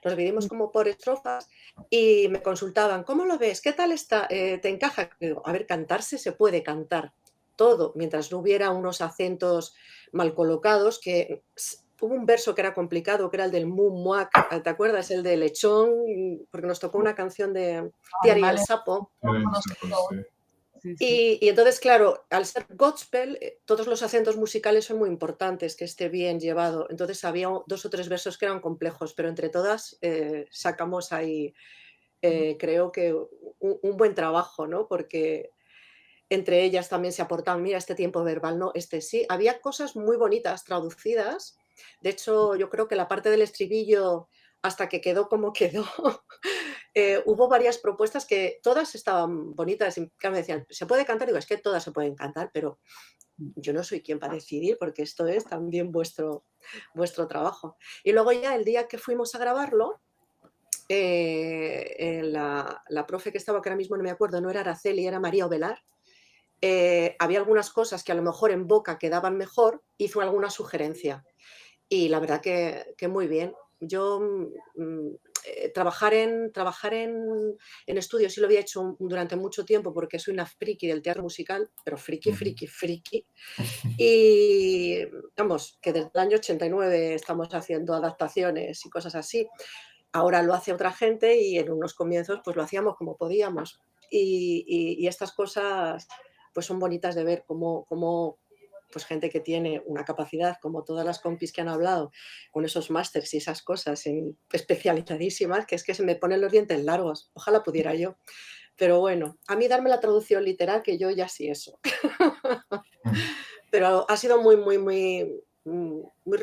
Nos dividimos como por estrofas y me consultaban, ¿cómo lo ves? ¿Qué tal está? ¿Te encaja? Digo, a ver, cantarse se puede cantar todo, mientras no hubiera unos acentos mal colocados, que hubo un verso que era complicado, que era el del mu, muac, ¿te acuerdas? El de lechón, porque nos tocó una canción de Tiara y el sapo. Y entonces, claro, al ser gospel, todos los acentos musicales son muy importantes, que esté bien llevado. Entonces había 2 o 3 versos que eran complejos, pero entre todas sacamos ahí, creo que un buen trabajo, ¿no? Porque entre ellas también se aportaban, mira, este tiempo verbal, no, este sí. Había cosas muy bonitas traducidas. De hecho, yo creo que la parte del estribillo, hasta que quedó como quedó, hubo varias propuestas que todas estaban bonitas. Y me decían, ¿se puede cantar? Digo, es que todas se pueden cantar, pero yo no soy quien para decidir, porque esto es también vuestro trabajo. Y luego ya el día que fuimos a grabarlo, la profe que estaba, que ahora mismo no me acuerdo, no era Araceli, era María Ovelar, había algunas cosas que a lo mejor en boca quedaban mejor, hizo alguna sugerencia. Y la verdad que muy bien. Yo trabajar en estudios sí lo había hecho durante mucho tiempo porque soy una friki del teatro musical, pero friki. Y vamos, que desde el año 89 estamos haciendo adaptaciones y cosas así. Ahora lo hace otra gente y en unos comienzos pues lo hacíamos como podíamos. Y estas cosas pues son bonitas de ver cómo pues gente que tiene una capacidad, como todas las compis que han hablado, con esos másters y esas cosas especializadísimas, que es que se me ponen los dientes largos. Ojalá pudiera yo. Pero bueno, a mí darme la traducción literal, que yo ya sí eso. Pero ha sido muy,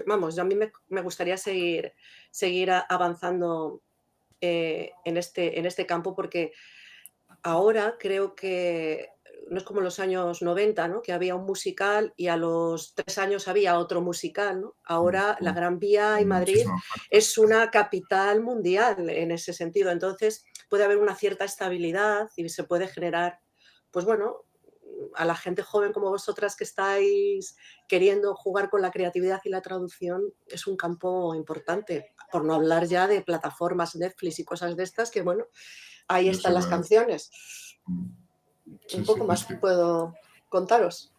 vamos, a mí me gustaría seguir avanzando en este campo, porque ahora creo que no es como los años 90, ¿no? Que había un musical y a los 3 años había otro musical, ¿no? Ahora la Gran Vía y Madrid es una capital mundial en ese sentido. Entonces puede haber una cierta estabilidad y se puede generar, pues bueno, a la gente joven como vosotras que estáis queriendo jugar con la creatividad y la traducción, es un campo importante, por no hablar ya de plataformas Netflix y cosas de estas que, bueno, ahí están las canciones. Un poco más puedo contaros.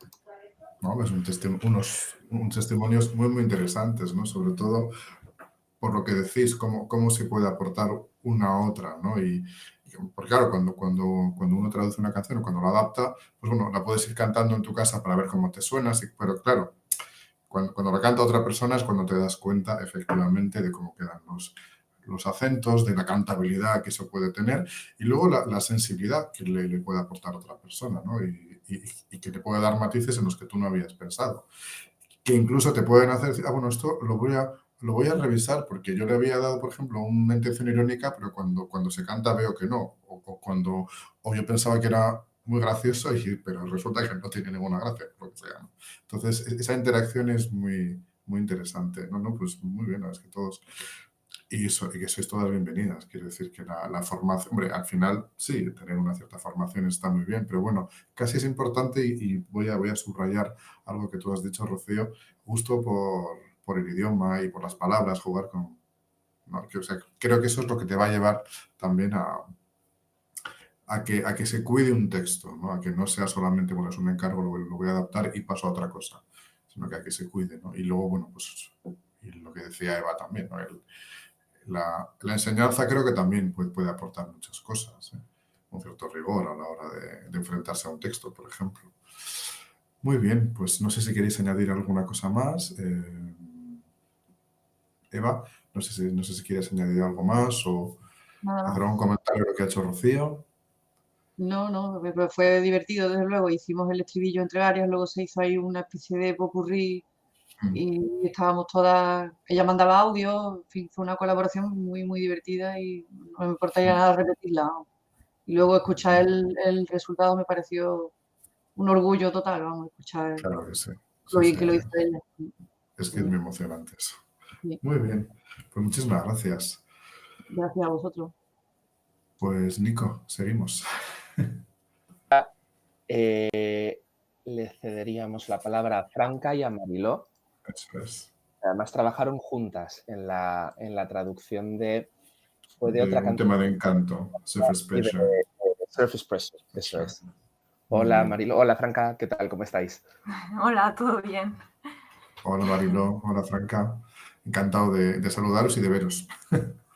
No, pues unos testimonios muy interesantes, ¿no? Sobre todo por lo que decís, cómo se puede aportar una a otra, ¿no? Porque claro, cuando uno traduce una canción o cuando la adapta, pues bueno, la puedes ir cantando en tu casa para ver cómo te suena, pero claro, cuando la canta otra persona es cuando te das cuenta efectivamente de cómo quedan los acentos, de la cantabilidad que eso puede tener y luego la sensibilidad que le puede aportar a otra persona, ¿no? Y que te puede dar matices en los que tú no habías pensado. Que incluso te pueden hacer decir, bueno, esto lo voy a revisar porque yo le había dado, por ejemplo, una intención irónica, pero cuando se canta veo que no. O yo pensaba que era muy gracioso, pero resulta que no tiene ninguna gracia, lo que sea, ¿no? Entonces, esa interacción es muy interesante. No, pues muy bien, es que todos... Y que sois todas bienvenidas. Quiero decir que la formación, hombre, al final sí, tener una cierta formación está muy bien, pero bueno, casi es importante y voy a subrayar algo que tú has dicho, Rocío, gusto por el idioma y por las palabras, jugar con... ¿no? O sea, creo que eso es lo que te va a llevar también a que se cuide un texto, ¿no? A que no sea solamente, bueno, es un encargo, lo voy a adaptar y paso a otra cosa, sino que a que se cuide, ¿no? Y luego, bueno, pues y lo que decía Eva también, ¿no? La enseñanza creo que también puede aportar muchas cosas, ¿eh? Un cierto rigor a la hora de enfrentarse a un texto, por ejemplo. Muy bien, pues no sé si queréis añadir alguna cosa más. Eva, no sé si quieres añadir algo más o hacer algún comentario de lo que ha hecho Rocío. No, pero fue divertido, desde luego. Hicimos el estribillo entre varias, luego se hizo ahí una especie de popurrí y estábamos todas, ella mandaba audio, en fin, fue una colaboración muy divertida y no me importaría nada repetirla. Y luego escuchar el resultado me pareció un orgullo total, vamos, escuchar claro que sí. lo bien que lo hizo ella. Es que es muy emocionante eso. Sí. Muy bien, pues muchísimas gracias. Gracias a vosotros. Pues Nico, seguimos. Le cederíamos la palabra a Franca y a Mariló. Eso es. Además, trabajaron juntas en la traducción de otra Un canción. tema de Encanto, Surface Pressure. Surface Pressure, eso es. Hola Mariló, hola Franca, ¿qué tal? ¿Cómo estáis? Hola, ¿todo bien? Hola Mariló, hola Franca. Encantado de saludaros y de veros,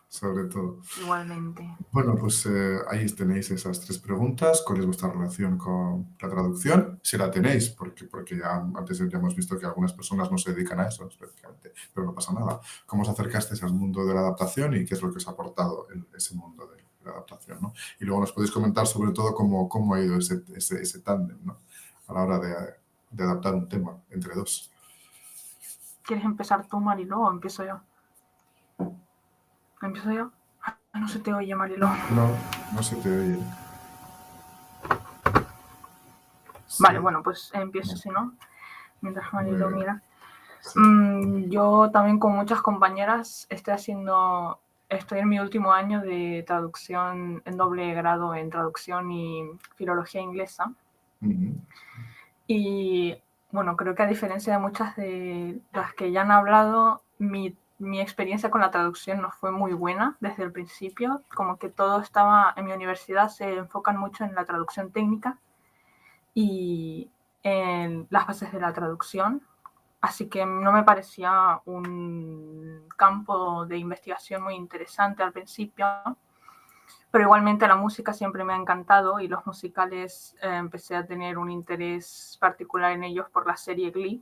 sobre todo. Igualmente. Bueno, pues ahí tenéis esas 3 preguntas. ¿Cuál es vuestra relación con la traducción? Si la tenéis, porque ya antes ya hemos visto que algunas personas no se dedican a eso, específicamente, pero no pasa nada. ¿Cómo os acercasteis al mundo de la adaptación y qué es lo que os ha aportado ese mundo de la adaptación, ¿no? Y luego nos podéis comentar sobre todo cómo ha ido ese tándem, ¿no? A la hora de adaptar un tema entre 2. ¿Quieres empezar tú, Mariló, o empiezo yo? ¿Empiezo yo? No se te oye, Mariló. No se te oye. Sí. Vale, bueno, pues empiezo, si no, mientras Mariló mira. Sí. Yo también con muchas compañeras estoy en mi último año de traducción en doble grado en traducción y filología inglesa. Y bueno, creo que a diferencia de muchas de las que ya han hablado, mi experiencia con la traducción no fue muy buena desde el principio. Como que todo estaba en mi universidad, se enfocan mucho en la traducción técnica y en las bases de la traducción. Así que no me parecía un campo de investigación muy interesante al principio. Pero igualmente la música siempre me ha encantado y los musicales empecé a tener un interés particular en ellos por la serie Glee,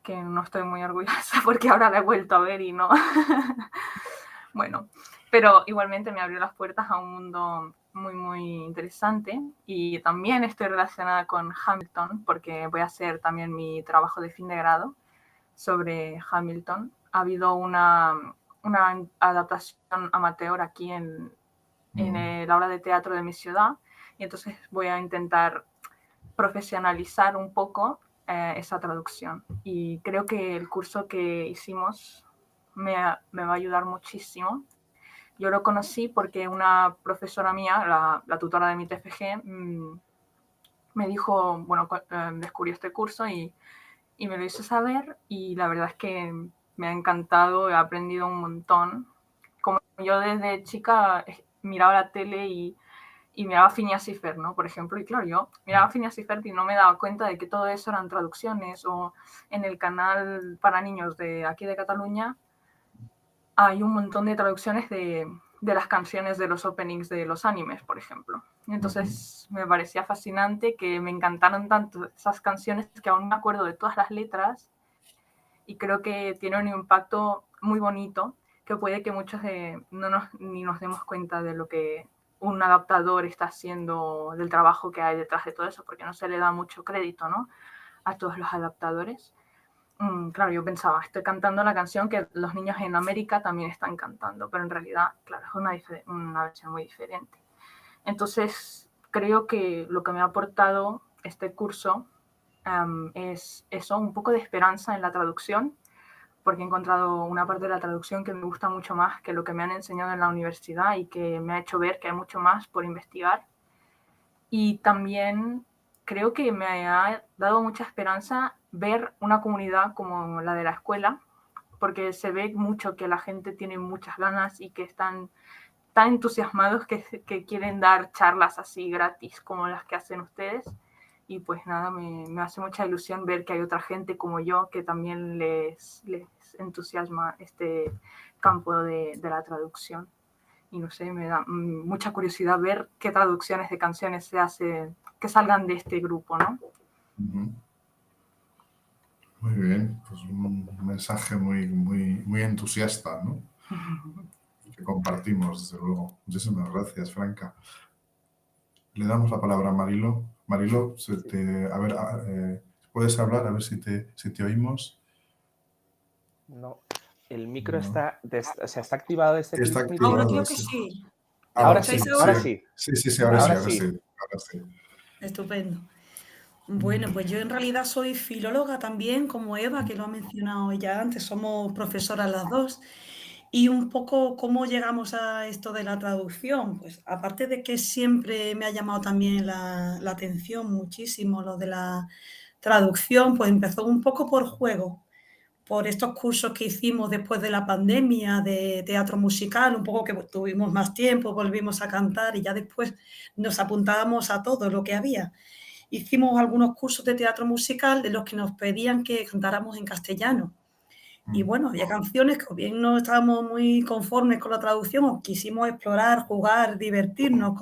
que no estoy muy orgullosa porque ahora la he vuelto a ver y no. Bueno, pero igualmente me abrió las puertas a un mundo muy, muy interesante y también estoy relacionada con Hamilton porque voy a hacer también mi trabajo de fin de grado sobre Hamilton. Ha habido una adaptación amateur aquí en la obra de teatro de mi ciudad y entonces voy a intentar profesionalizar un poco esa traducción y creo que el curso que hicimos me va a ayudar muchísimo. Yo lo conocí porque una profesora mía, la tutora de mi TFG, me dijo, bueno, descubrió este curso y me lo hizo saber y la verdad es que me ha encantado, he aprendido un montón. Como yo desde chica miraba la tele y miraba Phineas y Ferb, ¿no? Por ejemplo, y claro, yo miraba Phineas y Ferb y no me daba cuenta de que todo eso eran traducciones o en el canal para niños de aquí de Cataluña hay un montón de traducciones de las canciones de los openings de los animes, por ejemplo. Entonces me parecía fascinante que me encantaron tanto esas canciones que aún me acuerdo de todas las letras y creo que tiene un impacto muy bonito que puede que muchos ni nos demos cuenta de lo que un adaptador está haciendo, del trabajo que hay detrás de todo eso, porque no se le da mucho crédito, ¿no?, a todos los adaptadores. Claro, yo pensaba, estoy cantando la canción que los niños en América también están cantando, pero en realidad, claro, es una versión muy diferente. Entonces, creo que lo que me ha aportado este curso es eso, un poco de esperanza en la traducción, porque he encontrado una parte de la traducción que me gusta mucho más que lo que me han enseñado en la universidad y que me ha hecho ver que hay mucho más por investigar. Y también creo que me ha dado mucha esperanza ver una comunidad como la de la escuela, porque se ve mucho que la gente tiene muchas ganas y que están tan entusiasmados que quieren dar charlas así gratis como las que hacen ustedes. Y pues nada, me hace mucha ilusión ver que hay otra gente como yo que también les entusiasma este campo de la traducción. Y no sé, me da mucha curiosidad ver qué traducciones de canciones se hacen que salgan de este grupo, ¿no? Muy bien, pues un mensaje muy, muy, muy entusiasta, ¿no? Que compartimos, desde luego. Muchísimas gracias, Franca. Le damos la palabra a Mariló. Mariló, a ver, ¿puedes hablar? A ver si te oímos. No, el micro está activado desde Está el activado. Ahora creo que sí. Ahora sí. Sí, ahora sí. Estupendo. Bueno, pues yo en realidad soy filóloga también, como Eva, que lo ha mencionado ella antes, somos profesoras las dos. Y un poco cómo llegamos a esto de la traducción. Pues aparte de que siempre me ha llamado también la atención muchísimo lo de la traducción, pues empezó un poco por juego, por estos cursos que hicimos después de la pandemia de teatro musical, un poco que tuvimos más tiempo, volvimos a cantar y ya después nos apuntábamos a todo lo que había. Hicimos algunos cursos de teatro musical de los que nos pedían que cantáramos en castellano. Y bueno, había canciones que o bien no estábamos muy conformes con la traducción o quisimos explorar, jugar, divertirnos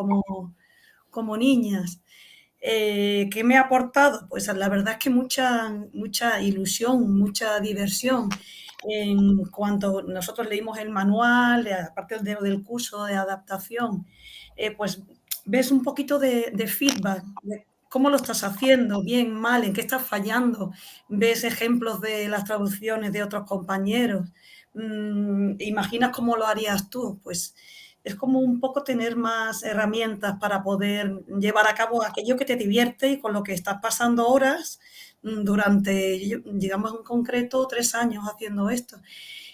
como niñas. ¿Qué me ha aportado? Pues la verdad es que mucha ilusión, mucha diversión. En cuanto nosotros leímos el manual, aparte del curso de adaptación, pues ves un poquito de feedback, de cómo lo estás haciendo, bien, mal, en qué estás fallando. Ves ejemplos de las traducciones de otros compañeros. ¿Imaginas cómo lo harías tú? Pues es como un poco tener más herramientas para poder llevar a cabo aquello que te divierte y con lo que estás pasando horas durante, digamos en concreto, 3 años haciendo esto.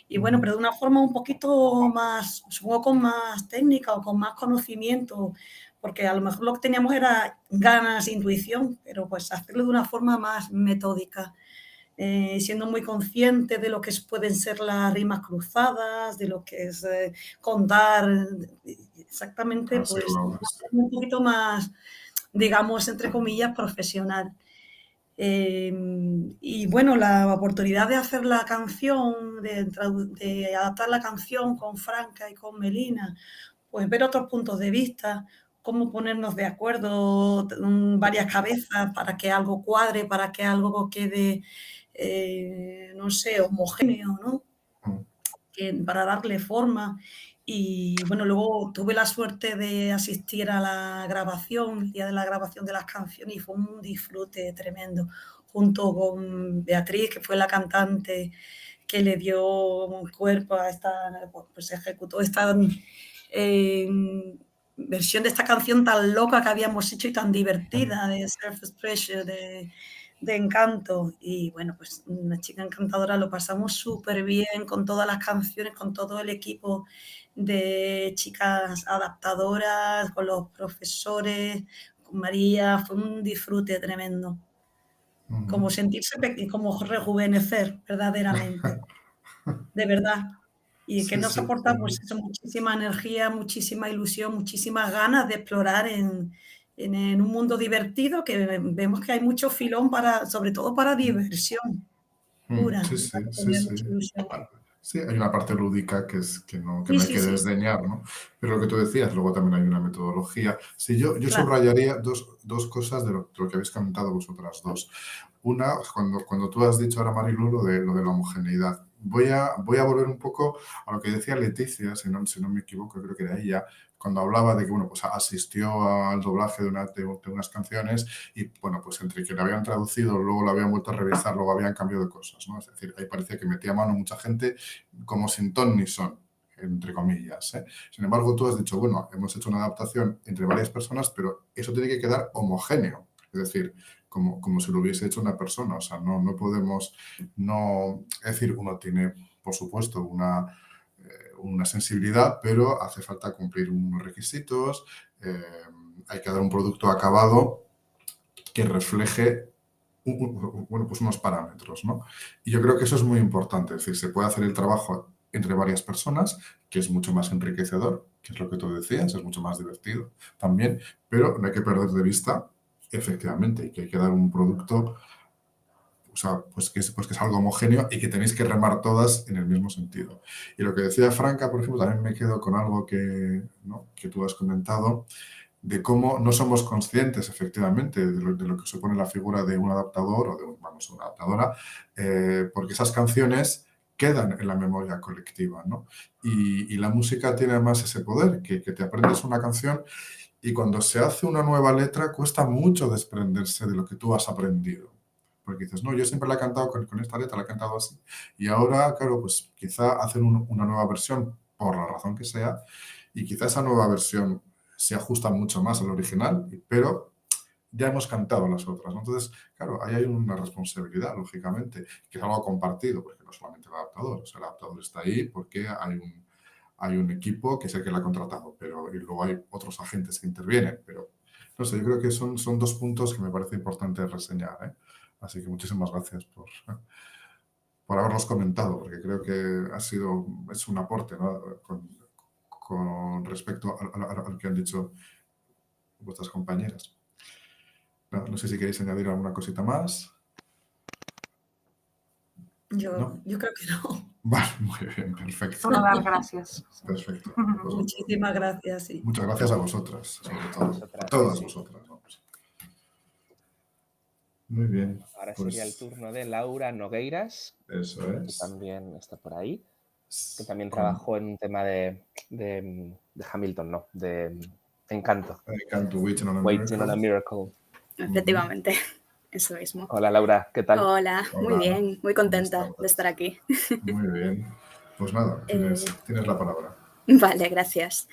Y bueno, pero de una forma un poquito más, supongo con más técnica o con más conocimiento, porque a lo mejor lo que teníamos era ganas, intuición, pero pues hacerlo de una forma más metódica. Siendo muy consciente de lo que pueden ser las rimas cruzadas, de lo que es contar, exactamente, Así pues lo ves. un poquito más, digamos, entre comillas, profesional. Y bueno, la oportunidad de hacer la canción, de adaptar la canción con Franca y con Melina, pues ver otros puntos de vista, cómo ponernos de acuerdo, varias cabezas para que algo cuadre, para que algo quede, no sé, homogéneo, ¿no? Para darle forma. Y bueno, luego tuve la suerte de asistir a la grabación, el día de la grabación de las canciones, y fue un disfrute tremendo, junto con Beatriz, que fue la cantante que le dio un cuerpo a esta, pues ejecutó esta versión de esta canción tan loca que habíamos hecho y tan divertida, de Surface Pressure, de Encanto. Y bueno, pues una chica encantadora, lo pasamos súper bien con todas las canciones, con todo el equipo de chicas adaptadoras, con los profesores, con María, fue un disfrute tremendo. Como sentirse pequeño, como rejuvenecer verdaderamente, de verdad. Y que Sí, nos sí, aporta pues eso, muchísima energía, muchísima ilusión, muchísimas ganas de explorar en un mundo divertido, que vemos que hay mucho filón para, sobre todo para diversión pura, sí, y para sí, sí, tener sí. mucha ilusión. Sí, hay una parte lúdica que Sí, no hay sí, que sí, desdeñar, ¿no? Pero lo que tú decías, luego también hay una metodología. Sí, yo claro. subrayaría dos cosas de lo que habéis comentado vosotras dos. Una, cuando tú has dicho ahora, Marilu, lo de la homogeneidad. Voy a volver un poco a lo que decía Leticia, si no me equivoco, creo que era ella, cuando hablaba de que, bueno, pues asistió al doblaje de unas canciones y, bueno, pues entre que la habían traducido, luego la habían vuelto a revisar, luego habían cambiado de cosas, ¿no? Es decir, ahí parecía que metía mano mucha gente como sin ton ni son, entre comillas, ¿eh? Sin embargo, tú has dicho, bueno, hemos hecho una adaptación entre varias personas, pero eso tiene que quedar homogéneo, es decir, como si lo hubiese hecho una persona, o sea, no podemos, es decir, uno tiene, por supuesto, una sensibilidad, pero hace falta cumplir unos requisitos, hay que dar un producto acabado que refleje bueno, pues unos parámetros, ¿no? Y yo creo que eso es muy importante, es decir, se puede hacer el trabajo entre varias personas, que es mucho más enriquecedor, que es lo que tú decías, es mucho más divertido también, pero no hay que perder de vista, efectivamente, que hay que dar un producto, o sea, pues que es algo homogéneo y que tenéis que remar todas en el mismo sentido. Y lo que decía Franca, por ejemplo, también me quedo con algo que tú has comentado, de cómo no somos conscientes efectivamente de lo que supone la figura de un adaptador o de una adaptadora, porque esas canciones quedan en la memoria colectiva, ¿no? Y la música tiene además ese poder, que te aprendes una canción y cuando se hace una nueva letra cuesta mucho desprenderse de lo que tú has aprendido. Porque dices, no, yo siempre la he cantado con esta letra, la he cantado así. Y ahora, claro, pues quizá hacen una nueva versión, por la razón que sea, y quizá esa nueva versión se ajusta mucho más al original, pero ya hemos cantado las otras, ¿no? Entonces, claro, ahí hay una responsabilidad, lógicamente, que es algo compartido, porque no solamente el adaptador, o sea, el adaptador está ahí porque hay hay un equipo que es el que la ha contratado, y luego hay otros agentes que intervienen, pero no sé, yo creo que son 2 puntos que me parece importante reseñar, ¿eh? Así que muchísimas gracias por haberlos comentado, porque creo que es un aporte, ¿no? Con respecto a lo que han dicho vuestras compañeras. No sé si queréis añadir alguna cosita más. ¿No? Yo creo que no. Vale, muy bien, perfecto. Solo dar gracias. Perfecto. Muchísimas gracias. Sí. Muchas gracias a vosotras, sobre todo. A todas vosotras. Vamos. Muy bien. Ahora sería el turno de Laura Nogueiras. Eso Que es. también está por ahí. Que también trabajó en un tema de Hamilton, ¿no? De Encanto. Encanto, Waiting on a Miracle. Efectivamente, eso mismo. Hola Laura, ¿qué tal? Hola, muy bien, muy contenta de estar aquí. Muy bien. Pues nada, tienes la palabra. Vale, gracias.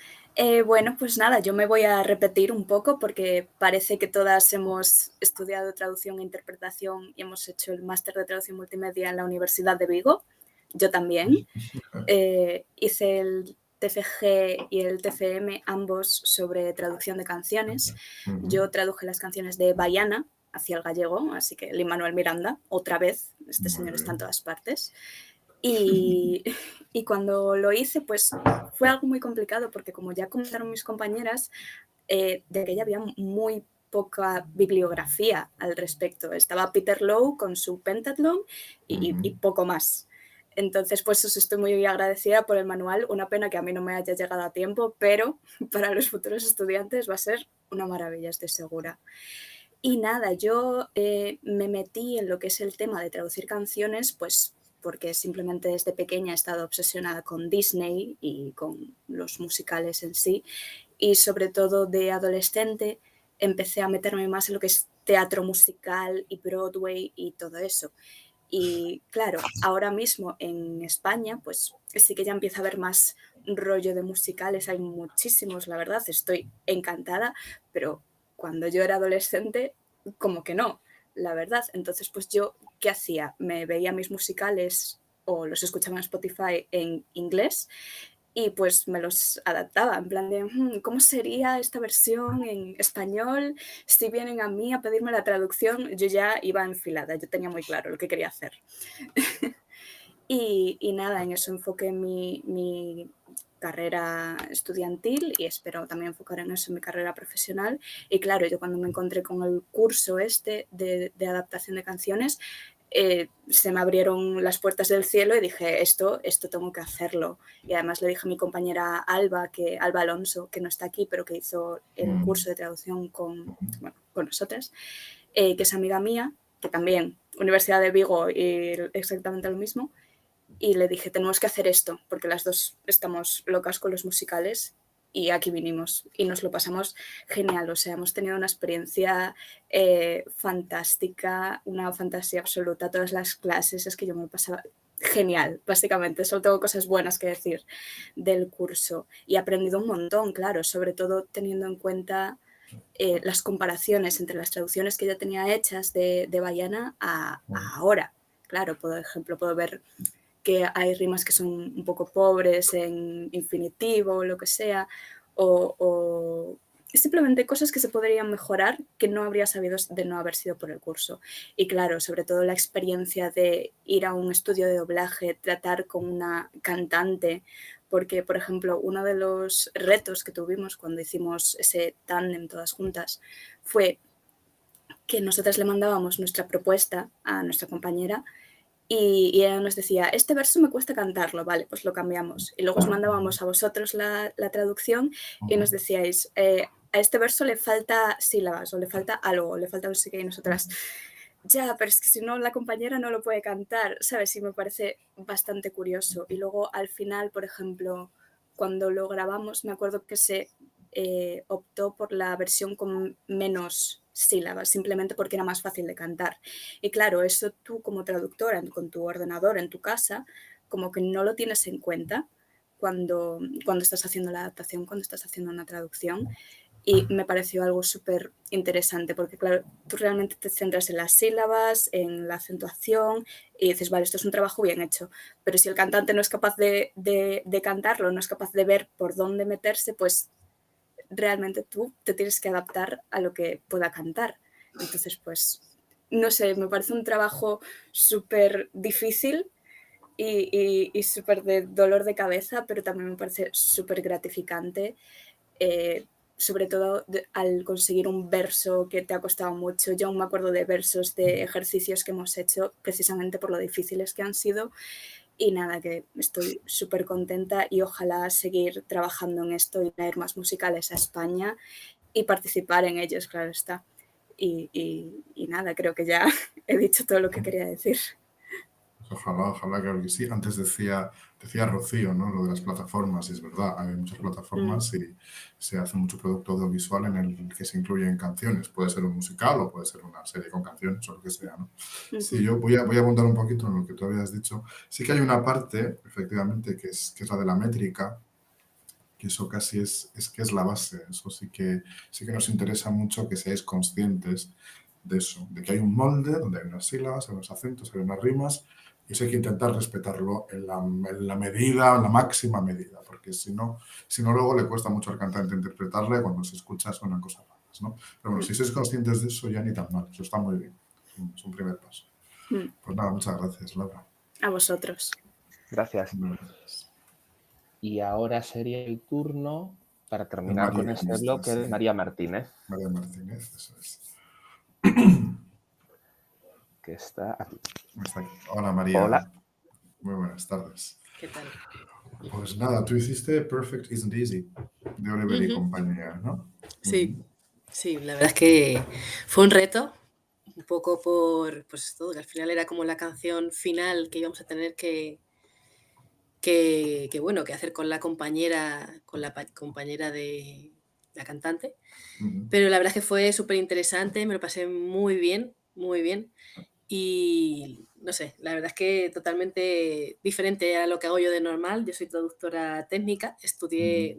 Bueno, pues nada, yo me voy a repetir un poco porque parece que todas hemos estudiado traducción e interpretación y hemos hecho el máster de traducción multimedia en la Universidad de Vigo. Yo también. Hice el TFG y el TFM, ambos sobre traducción de canciones. Yo traduje las canciones de Baiana hacia el gallego, así que Lin-Manuel Miranda, otra vez, este señor está en todas partes. Y cuando lo hice, pues fue algo muy complicado porque, como ya comentaron mis compañeras, de aquella había muy poca bibliografía al respecto. Estaba Peter Lowe con su Pentathlon y poco más. Entonces, pues os estoy muy agradecida por el manual. Una pena que a mí no me haya llegado a tiempo, pero para los futuros estudiantes va a ser una maravilla, estoy segura. Y nada, yo me metí en lo que es el tema de traducir canciones, pues porque simplemente desde pequeña he estado obsesionada con Disney y con los musicales en sí. Y sobre todo de adolescente empecé a meterme más en lo que es teatro musical y Broadway y todo eso. Y claro, ahora mismo en España, pues sí que ya empieza a haber más rollo de musicales, hay muchísimos, la verdad, estoy encantada, pero cuando yo era adolescente, como que no, la verdad. Entonces, pues yo, ¿qué hacía? Me veía mis musicales o los escuchaba en Spotify en inglés y pues me los adaptaba, en plan de, ¿cómo sería esta versión en español? Si vienen a mí a pedirme la traducción, yo ya iba enfilada, yo tenía muy claro lo que quería hacer. y nada, en eso enfoqué mi carrera estudiantil y espero también enfocar en eso mi carrera profesional. Y claro, yo cuando me encontré con el curso de adaptación de canciones, se me abrieron las puertas del cielo y dije, esto tengo que hacerlo. Y además le dije a mi compañera Alba Alonso, que no está aquí, pero que hizo el curso de traducción con nosotras, que es amiga mía, que también, Universidad de Vigo y exactamente lo mismo, y le dije, tenemos que hacer esto, porque las dos estamos locas con los musicales y aquí vinimos y nos lo pasamos genial. O sea, hemos tenido una experiencia fantástica, una fantasía absoluta. Todas las clases, es que yo me pasaba genial, básicamente. Solo tengo cosas buenas que decir del curso. Y he aprendido un montón, claro, sobre todo teniendo en cuenta las comparaciones entre las traducciones que ya tenía hechas de Baiana a ahora. Claro, por ejemplo, puedo ver que hay rimas que son un poco pobres en infinitivo o lo que sea, o simplemente cosas que se podrían mejorar que no habría sabido de no haber sido por el curso. Y claro, sobre todo la experiencia de ir a un estudio de doblaje, tratar con una cantante, porque, por ejemplo, uno de los retos que tuvimos cuando hicimos ese tándem todas juntas fue que nosotras le mandábamos nuestra propuesta a nuestra compañera y ella nos decía, este verso me cuesta cantarlo, vale, pues lo cambiamos. Y luego os mandábamos a vosotros la traducción y nos decíais, a este verso le falta sílabas o le falta algo, o le falta no sé qué, y nosotras, ya, pero es que si no la compañera no lo puede cantar, ¿sabes? Y me parece bastante curioso. Y luego al final, por ejemplo, cuando lo grabamos, me acuerdo que se optó por la versión con menos sílabas, simplemente porque era más fácil de cantar. Y claro, eso tú como traductora con tu ordenador en tu casa, como que no lo tienes en cuenta cuando estás haciendo la adaptación, cuando estás haciendo una traducción. y me pareció algo súper interesante porque, claro, tú realmente te centras en las sílabas, en la acentuación y dices, vale, esto es un trabajo bien hecho, pero si el cantante no es capaz de cantarlo, no es capaz de ver por dónde meterse, pues realmente tú te tienes que adaptar a lo que pueda cantar. Entonces, pues, no sé, me parece un trabajo súper difícil y súper de dolor de cabeza, pero también me parece súper gratificante, sobre todo al conseguir un verso que te ha costado mucho. Yo aún me acuerdo de versos de ejercicios que hemos hecho precisamente por lo difíciles que han sido. Y nada, que estoy súper contenta y ojalá seguir trabajando en esto y traer más musicales a España y participar en ellos, claro está. Y nada, creo que ya he dicho todo lo que quería decir. Ojalá, claro que sí. Antes decía Rocío, ¿no? Lo de las plataformas, y es verdad, hay muchas plataformas y se hace mucho producto audiovisual en el que se incluyen canciones. Puede ser un musical o puede ser una serie con canciones o lo que sea, ¿no? Sí, yo voy a abundar un poquito en lo que tú habías dicho. Sí que hay una parte, efectivamente, que es la de la métrica, que eso casi es la base. Eso sí que nos interesa mucho que seáis conscientes de eso, de que hay un molde donde hay unas sílabas, hay unos acentos, hay unas rimas, y eso hay que intentar respetarlo en la medida, en la máxima medida, porque si no luego le cuesta mucho al cantante interpretarle cuando se escucha una cosa más, ¿no? Pero bueno, si sois conscientes de eso ya ni tan mal, eso está muy bien, es un primer paso. Pues nada, muchas gracias, Laura. A vosotros. Gracias. Y ahora sería el turno para terminar con este bloque de María Martínez. María Martínez, eso es. Que está aquí. Hola, María. Hola. Muy buenas tardes. ¿Qué tal? Pues nada, tú hiciste Perfect Isn't Easy, de Oliver y compañía, ¿no? Sí, la verdad es que fue un reto, un poco por pues todo, que al final era como la canción final que íbamos a tener que hacer con la compañera de la cantante. Pero la verdad es que fue súper interesante, me lo pasé muy bien, y no sé, la verdad es que totalmente diferente a lo que hago yo de normal. Yo soy traductora técnica, estudié,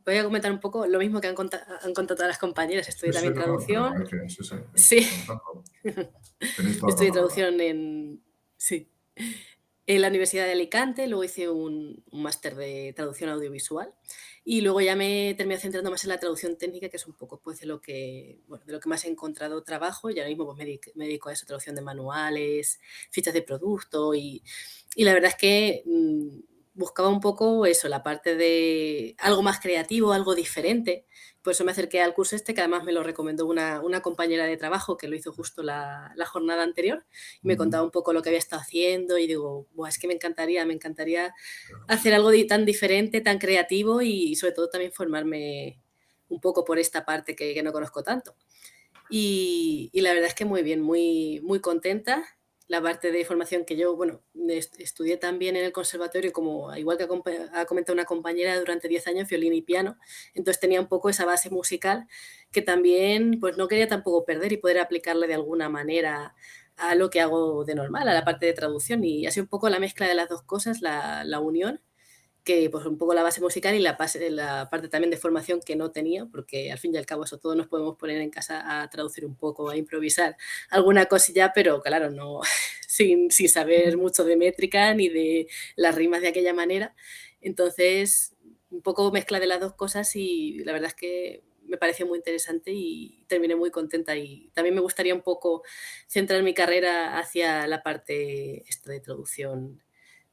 voy a comentar un poco lo mismo que han contado todas las compañeras, estudié también traducción. Estudié traducción en la Universidad de Alicante, luego hice un máster de traducción audiovisual y luego ya me terminé centrando más en la traducción técnica, que es un poco pues, de lo que más he encontrado trabajo, y ahora mismo pues, me dedico a eso, traducción de manuales, fichas de producto, y la verdad es que buscaba un poco eso, la parte de algo más creativo, algo diferente. Por eso me acerqué al curso que además me lo recomendó una compañera de trabajo que lo hizo justo la jornada anterior, y me contaba un poco lo que había estado haciendo y digo, es que me encantaría hacer algo tan diferente, tan creativo, y sobre todo también formarme un poco por esta parte que no conozco tanto. Y la verdad es que muy bien, muy, muy contenta. La parte de formación que yo, estudié también en el conservatorio, como igual que ha comentado una compañera, durante 10 años violín y piano, entonces tenía un poco esa base musical que también pues no quería tampoco perder y poder aplicarle de alguna manera a lo que hago de normal, a la parte de traducción, y así un poco la mezcla de las dos cosas, la unión, que pues un poco la base musical y la parte también de formación que no tenía, porque al fin y al cabo eso todos nos podemos poner en casa a traducir un poco, a improvisar alguna cosilla, pero claro, no sin saber mucho de métrica ni de las rimas de aquella manera. Entonces, un poco mezcla de las dos cosas, y la verdad es que me pareció muy interesante y terminé muy contenta, y también me gustaría un poco centrar mi carrera hacia la parte de traducción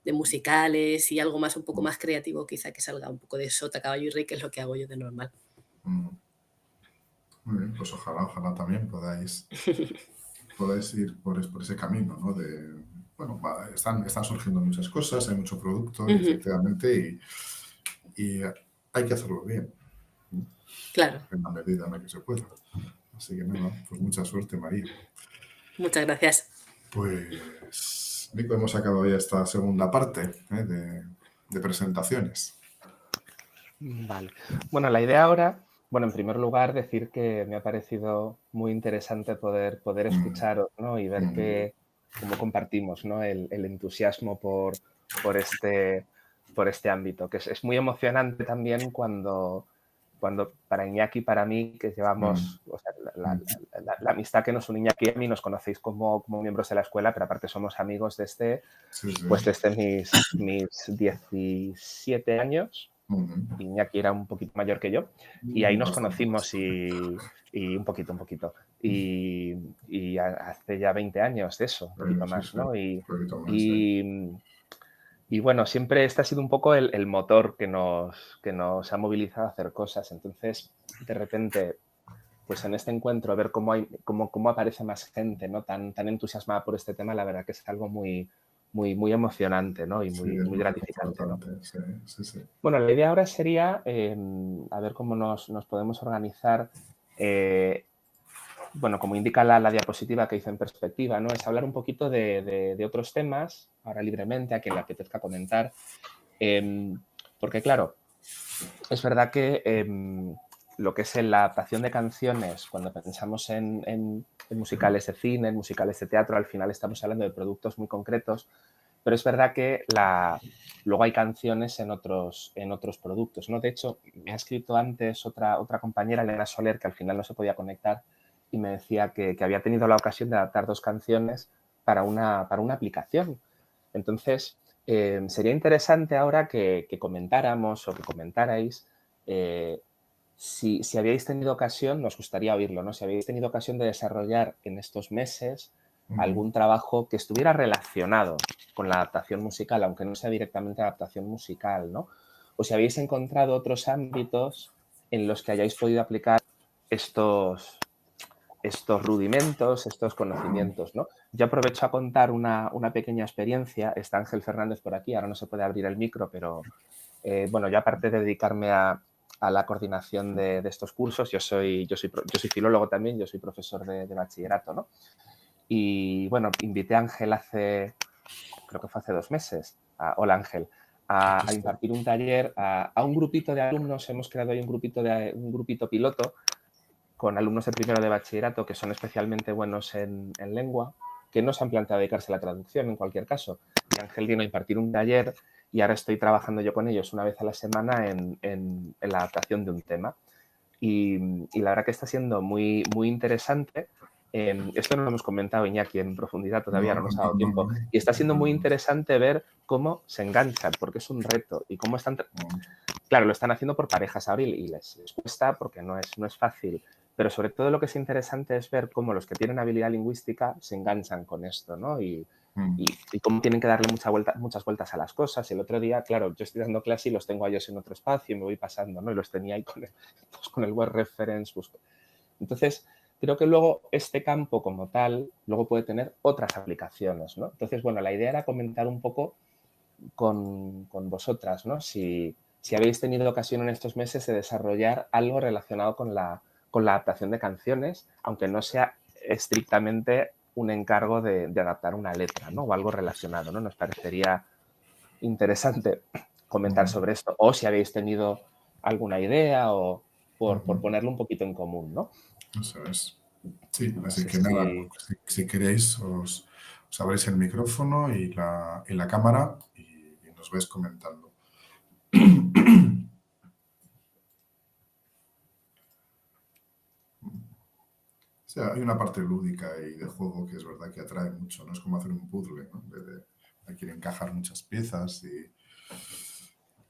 de musicales y algo más, un poco más creativo, quizá que salga un poco de sota, caballo y rey, que es lo que hago yo de normal. Muy bien, pues ojalá también podáis ir por ese camino, ¿no? Están surgiendo muchas cosas, hay mucho producto, efectivamente, y hay que hacerlo bien. Claro. En la medida en la que se pueda. Así que nada, pues mucha suerte, María. Muchas gracias. Pues, Nico, hemos acabado ya esta segunda parte de presentaciones. Vale. Bueno, la idea ahora, en primer lugar, decir que me ha parecido muy interesante poder escucharos, ¿no? Y ver cómo compartimos, ¿no? el entusiasmo por este ámbito, que es muy emocionante también cuando para Iñaki y para mí, que llevamos, o sea, la amistad que nos une Iñaki y a mí, nos conocéis como miembros de la escuela, pero aparte somos amigos desde, pues desde mis 17 años. Iñaki era un poquito mayor que yo, y ahí nos conocimos y un poquito. Y hace ya 20 años de eso, un poquito más, ¿no? Y bueno, siempre este ha sido un poco el motor que nos ha movilizado a hacer cosas. Entonces, de repente, pues en este encuentro, ver cómo aparece más gente, ¿no? tan entusiasmada por este tema, la verdad que es algo muy emocionante, ¿no? Y muy gratificante, ¿no? Sí. Bueno, la idea ahora sería a ver cómo nos podemos organizar. Bueno, como indica la diapositiva que hice en perspectiva, ¿no? Es hablar un poquito de otros temas, ahora libremente, a quien le apetezca comentar. Porque, claro, es verdad que lo que es la adaptación de canciones, cuando pensamos en musicales de cine, en musicales de teatro, al final estamos hablando de productos muy concretos, pero es verdad que luego hay canciones en otros productos, ¿no? De hecho, me ha escrito antes otra compañera, Elena Soler, que al final no se podía conectar, y me decía que había tenido la ocasión de adaptar 2 canciones para una aplicación. Entonces, sería interesante ahora que comentáramos o que comentarais si habíais tenido ocasión, nos gustaría oírlo, ¿no? Si habéis tenido ocasión de desarrollar en estos meses algún trabajo que estuviera relacionado con la adaptación musical, aunque no sea directamente adaptación musical, ¿no? O si habéis encontrado otros ámbitos en los que hayáis podido aplicar estos rudimentos, estos conocimientos, ¿no? Yo aprovecho a contar una pequeña experiencia. Está Ángel Fernández por aquí, ahora no se puede abrir el micro, pero bueno, yo aparte de dedicarme a la coordinación de estos cursos, yo soy filólogo también, yo soy profesor de bachillerato, ¿no? Y bueno, invité a Ángel creo que fue hace 2 meses, hola Ángel, a impartir un taller a un grupito de alumnos. Hemos creado ahí un grupito piloto con alumnos de primero de bachillerato que son especialmente buenos en lengua, que no se han planteado dedicarse a la traducción en cualquier caso. Y Ángel vino a impartir un taller y ahora estoy trabajando yo con ellos una vez a la semana en la adaptación de un tema. Y la verdad que está siendo muy interesante. Esto no lo hemos comentado, Iñaki, en profundidad, todavía no nos ha dado tiempo. Y está siendo muy interesante ver cómo se enganchan, porque es un reto y cómo están... Claro, lo están haciendo por parejas ahora y les cuesta porque no es fácil. Pero sobre todo lo que es interesante es ver cómo los que tienen habilidad lingüística se enganchan con esto, ¿no? Y cómo tienen que darle muchas vueltas a las cosas. El otro día, claro, yo estoy dando clase y los tengo a ellos en otro espacio y me voy pasando, ¿no? Y los tenía ahí con el web reference. Entonces, creo que luego este campo como tal luego puede tener otras aplicaciones, ¿no? Entonces, bueno, la idea era comentar un poco con vosotras, ¿no? Si habéis tenido ocasión en estos meses de desarrollar algo relacionado con la adaptación de canciones, aunque no sea estrictamente un encargo de adaptar una letra, ¿no? O algo relacionado, ¿no? Nos parecería interesante comentar sobre esto. O si habéis tenido alguna idea o por ponerlo un poquito en común, ¿no? Eso es. Sí, así que nada, si queréis os abréis el micrófono y la cámara y nos vais comentando. O sea, hay una parte lúdica y de juego que es verdad que atrae mucho, ¿no? Es como hacer un puzzle, ¿no? Hay que encajar muchas piezas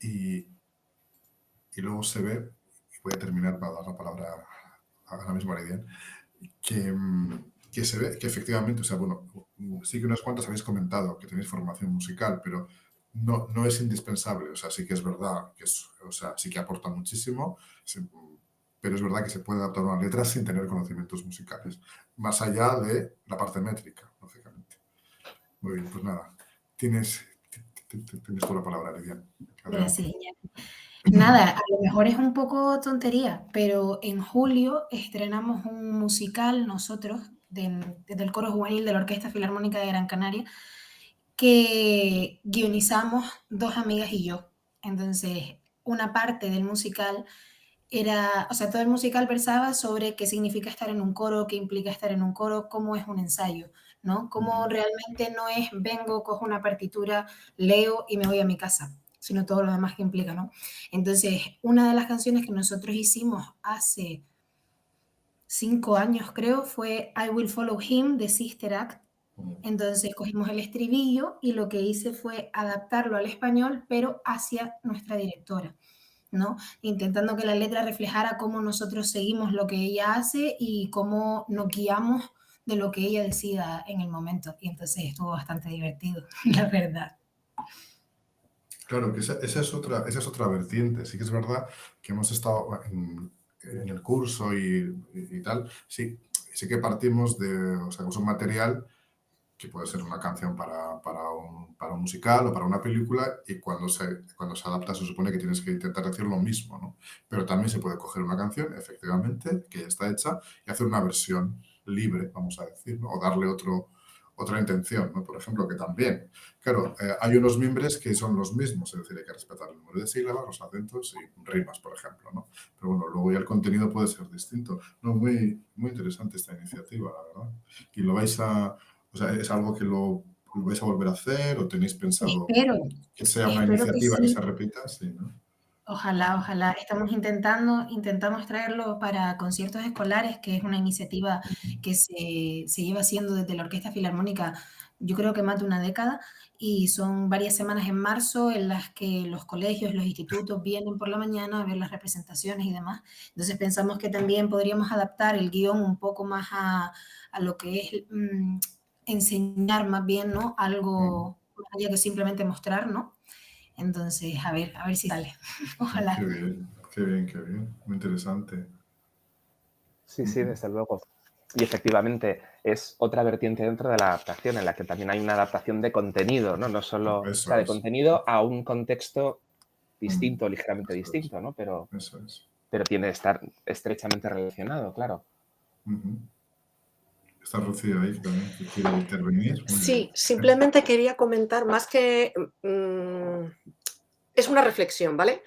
y luego se ve, y voy a terminar para dar la palabra ahora mismo a Lidian, que se ve que efectivamente, o sea, bueno, sí que unas cuantas habéis comentado que tenéis formación musical, pero no es indispensable, o sea, sí que es verdad que sí que aporta muchísimo, pero es verdad que se puede adaptar una letra sin tener conocimientos musicales, más allá de la parte métrica, lógicamente. Muy bien, pues nada, tienes toda la palabra, Lidian. Gracias, Iñaki. Nada, a lo mejor es un poco tontería, pero en julio estrenamos un musical nosotros, desde el Coro Juvenil de la Orquesta Filarmónica de Gran Canaria, que guionizamos 2 amigas y yo. Entonces, una parte del musical era, o sea, todo el musical versaba sobre qué significa estar en un coro, qué implica estar en un coro, cómo es un ensayo, ¿no? Cómo realmente no es vengo, cojo una partitura, leo y me voy a mi casa. sino todo lo demás que implica, ¿no? Entonces, una de las canciones que nosotros hicimos hace 5 años, creo, fue I Will Follow Him de Sister Act. Entonces cogimos el estribillo y lo que hice fue adaptarlo al español, pero hacia nuestra directora, ¿no? Intentando que la letra reflejara cómo nosotros seguimos lo que ella hace y cómo nos guiamos de lo que ella decida en el momento. Y entonces estuvo bastante divertido, la verdad. Claro, que esa es otra vertiente. Sí que es verdad que hemos estado en el curso y tal. Sí que partimos de, o sea, es un material que puede ser una canción para un musical o para una película, y cuando se adapta se supone que tienes que intentar decir lo mismo, ¿no? Pero también se puede coger una canción, efectivamente, que ya está hecha, y hacer una versión libre, vamos a decir, ¿no? O darle otra intención, ¿no? Por ejemplo, que también, claro, hay unos mimbres que son los mismos, es decir, hay que respetar el número de sílabas, los acentos y rimas, por ejemplo, ¿no? Pero bueno, luego ya el contenido puede ser distinto. No, muy, muy interesante esta iniciativa, la verdad. Y lo vais a... O sea, ¿es algo que lo vais a volver a hacer o tenéis pensado que sea una iniciativa que se repita? Sí, ¿no? Ojalá, ojalá. Intentamos traerlo para conciertos escolares, que es una iniciativa que se lleva haciendo desde la Orquesta Filarmónica, yo creo que más de una década, y son varias semanas en marzo en las que los colegios, los institutos vienen por la mañana a ver las representaciones y demás. Entonces pensamos que también podríamos adaptar el guión un poco más a lo que es enseñar más bien, ¿no? Algo más allá que simplemente mostrar, ¿no? Entonces, a ver si sale. Ojalá. Qué bien, qué bien, qué bien. Muy interesante. Sí, desde luego. Y efectivamente es otra vertiente dentro de la adaptación, en la que también hay una adaptación de contenido, ¿no? No solo de contenido a un contexto distinto, ligeramente distinto, ¿no? Pero tiene que estar estrechamente relacionado, claro. Está Rocío ahí también, que quiere intervenir. Sí, simplemente quería comentar, más que... es una reflexión, ¿vale?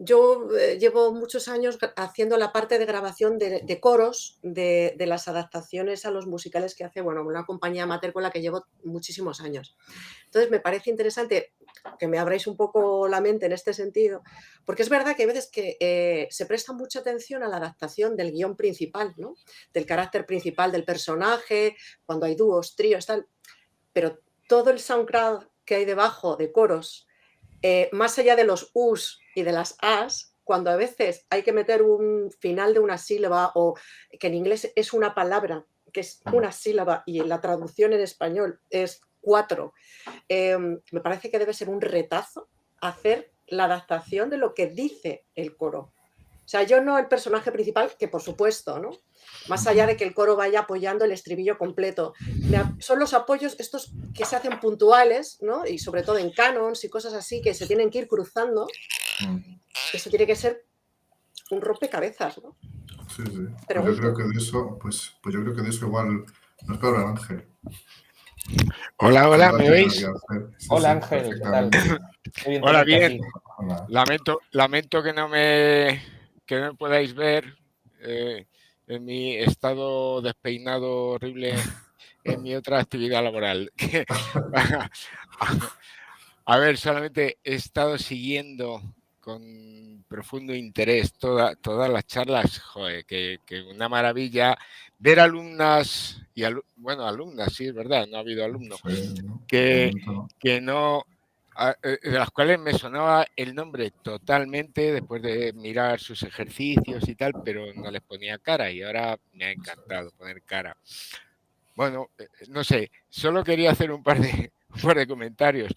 Yo llevo muchos años haciendo la parte de grabación de coros de las adaptaciones a los musicales que hace, bueno, una compañía amateur con la que llevo muchísimos años. Entonces me parece interesante que me abráis un poco la mente en este sentido, porque es verdad que hay veces que se presta mucha atención a la adaptación del guión principal, ¿no? Del carácter principal del personaje, cuando hay dúos, tríos, tal, pero todo el soundcloud que hay debajo de coros, más allá de los us y de las as, cuando a veces hay que meter un final de una sílaba, o que en inglés es una palabra, que es una sílaba, y la traducción en español es 4, me parece que debe ser un retazo hacer la adaptación de lo que dice el coro. O sea, yo no el personaje principal, que por supuesto, ¿no? Más allá de que el coro vaya apoyando el estribillo completo. Son los apoyos estos que se hacen puntuales, ¿no? Y sobre todo en canons y cosas así, que se tienen que ir cruzando. Eso tiene que ser un rompecabezas, ¿no? Sí. Pues yo creo que de eso igual nos puede hablar Ángel. Hola, ¿me oís? Hola Ángel, ¿qué tal? Hola, bien. Hola. Lamento que no me podáis ver en mi estado despeinado horrible en mi otra actividad laboral. A ver, solamente he estado siguiendo con profundo interés todas las charlas, joder, que una maravilla ver alumnas y alumnas, sí, es verdad, no ha habido alumnos, que no, de las cuales me sonaba el nombre totalmente después de mirar sus ejercicios y tal, pero no les ponía cara, y ahora me ha encantado poner cara. Bueno, no sé, solo quería hacer un par de comentarios.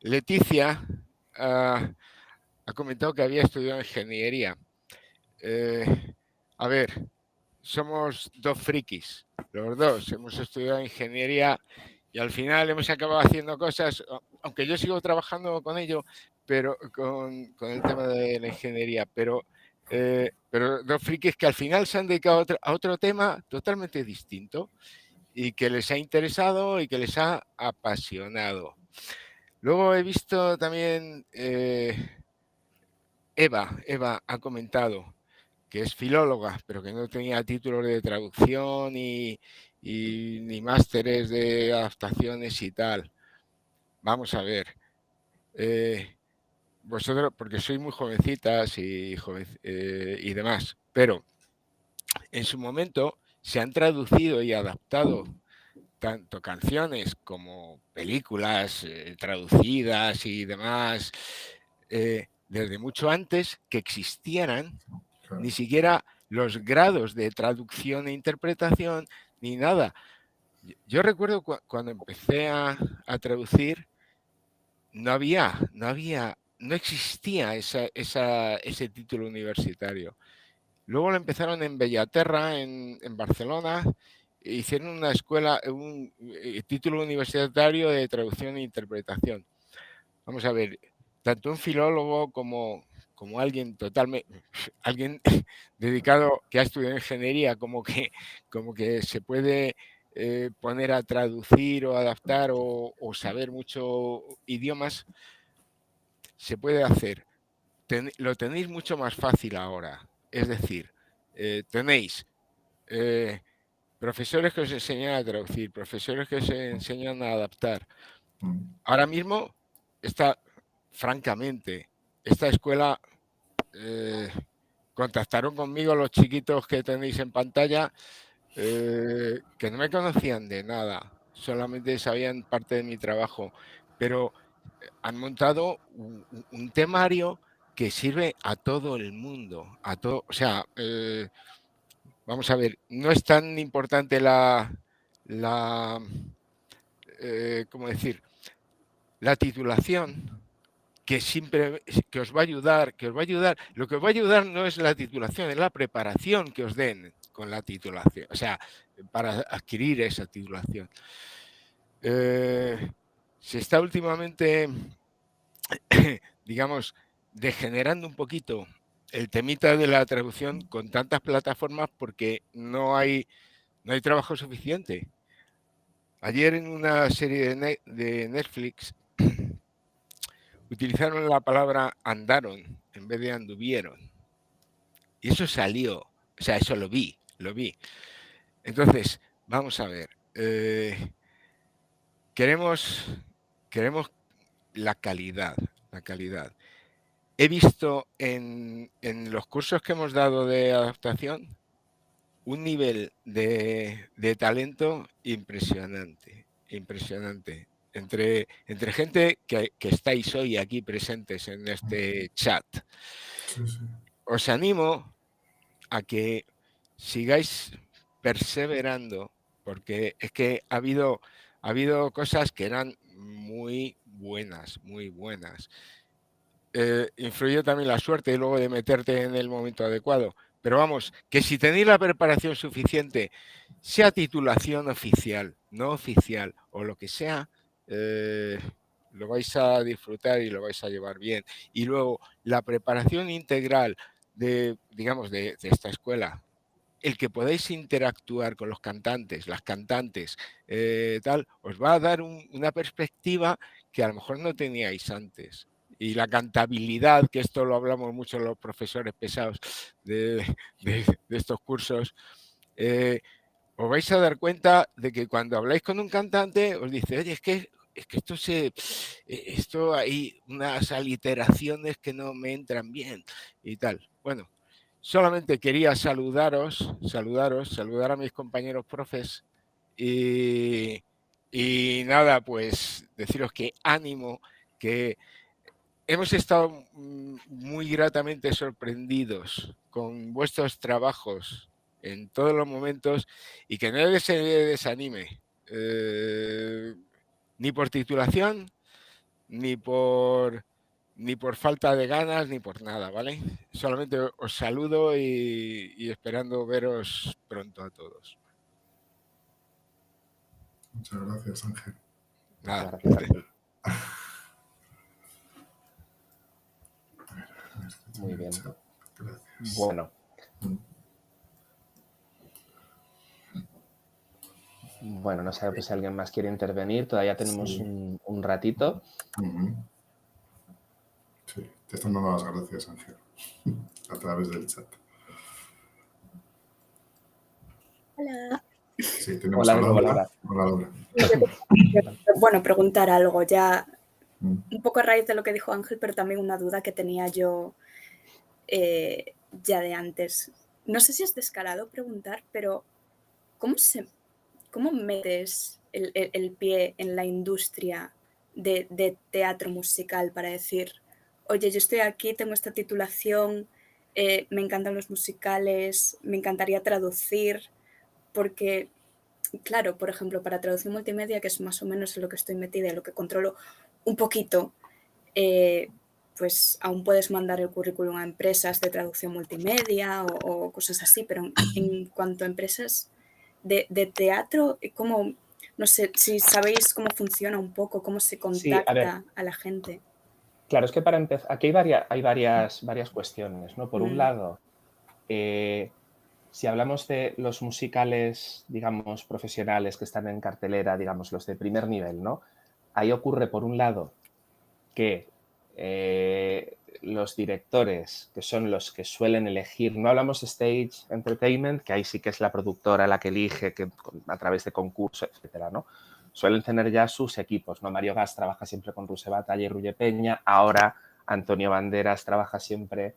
Leticia ha comentado que había estudiado ingeniería. A ver, somos dos frikis, los dos hemos estudiado ingeniería y al final hemos acabado haciendo cosas, aunque yo sigo trabajando con ello, pero con el tema de la ingeniería, pero dos frikis que al final se han dedicado a otro tema totalmente distinto y que les ha interesado y que les ha apasionado. Luego he visto también Eva ha comentado que es filóloga, pero que no tenía títulos de traducción ni másteres de adaptaciones y tal. Vamos a ver. vosotros, porque sois muy jovencitas y demás, pero en su momento se han traducido y adaptado tanto canciones como películas traducidas y demás, desde mucho antes que existieran ni siquiera los grados de traducción e interpretación ni nada. Yo recuerdo cuando empecé a traducir, no existía ese título universitario. Luego lo empezaron en Bellaterra, en Barcelona, hicieron una escuela, un título universitario de traducción e interpretación. Vamos a ver, tanto un filólogo como alguien dedicado que ha estudiado ingeniería, como que se puede poner a traducir o adaptar o saber mucho idiomas, se puede hacer. Lo tenéis mucho más fácil ahora. Es decir, tenéis profesores que os enseñan a traducir, profesores que os enseñan a adaptar. Ahora mismo, francamente, esta escuela, contactaron conmigo los chiquitos que tenéis en pantalla, que no me conocían de nada, solamente sabían parte de mi trabajo, pero han montado un temario que sirve a todo el mundo, o sea, vamos a ver, no es tan importante ¿cómo decir? La titulación, que os va a ayudar, Lo que os va a ayudar no es la titulación, es la preparación que os den con la titulación, o sea, para adquirir esa titulación. Se está últimamente, digamos, degenerando un poquito el temita de la traducción con tantas plataformas porque no hay trabajo suficiente. Ayer en una serie de Netflix utilizaron la palabra andaron en vez de anduvieron. Y eso salió, o sea, eso lo vi. Entonces, vamos a ver. Queremos la calidad. He visto en los cursos que hemos dado de adaptación un nivel de talento impresionante. Entre gente que estáis hoy aquí presentes en este chat. Sí, sí. Os animo a que sigáis perseverando, porque es que ha habido cosas que eran muy buenas. Influyó también la suerte luego de meterte en el momento adecuado. Pero vamos, que si tenéis la preparación suficiente, sea titulación oficial, no oficial o lo que sea, lo vais a disfrutar y lo vais a llevar bien. Y luego, la preparación integral de esta escuela, el que podáis interactuar con los cantantes, las cantantes, os va a dar una perspectiva que a lo mejor no teníais antes. Y la cantabilidad, que esto lo hablamos mucho los profesores pesados de estos cursos, os vais a dar cuenta de que cuando habláis con un cantante os dice, oye, es que esto hay unas aliteraciones que no me entran bien y tal. Bueno, solamente quería saludar a mis compañeros profes y nada, pues deciros que ánimo, que hemos estado muy gratamente sorprendidos con vuestros trabajos en todos los momentos y que nadie se desanime, ni por titulación, ni por falta de ganas, ni por nada, ¿vale? Solamente os saludo y esperando veros pronto a todos. Muchas gracias, Ángel. Nada. Muy bien. Gracias. Bueno. Bueno, no sé si alguien más quiere intervenir. Todavía tenemos un ratito. Sí, te están dando las gracias, Ángel, a través del chat. Hola. Sí, tenemos a Laura. Hola, Laura. Bueno, preguntar algo. Ya un poco a raíz de lo que dijo Ángel, pero también una duda que tenía yo ya de antes. No sé si es descarado preguntar, pero ¿cómo metes el pie en la industria de teatro musical para decir, oye, yo estoy aquí, tengo esta titulación, me encantan los musicales, me encantaría traducir? Porque, claro, por ejemplo, para traducción multimedia, que es más o menos en lo que estoy metida y lo que controlo un poquito, pues aún puedes mandar el currículum a empresas de traducción multimedia o cosas así, pero en cuanto a empresas de teatro, ¿cómo, no sé, si sabéis cómo funciona un poco, cómo se Sí, a ver, contacta a la gente? claro, es que para empezar, aquí hay varias cuestiones, ¿no? Por un lado, si hablamos de los musicales, digamos, profesionales que están en cartelera, digamos, los de primer nivel, ¿no? Ahí ocurre, por un lado, que los directores, que son los que suelen elegir, no hablamos de Stage Entertainment, que ahí sí que es la productora la que elige que, a través de concursos, etcétera, ¿no? Suelen tener ya sus equipos, ¿no? Mario Gas trabaja siempre con Ruse Batalla y Rulle Peña, ahora Antonio Banderas trabaja siempre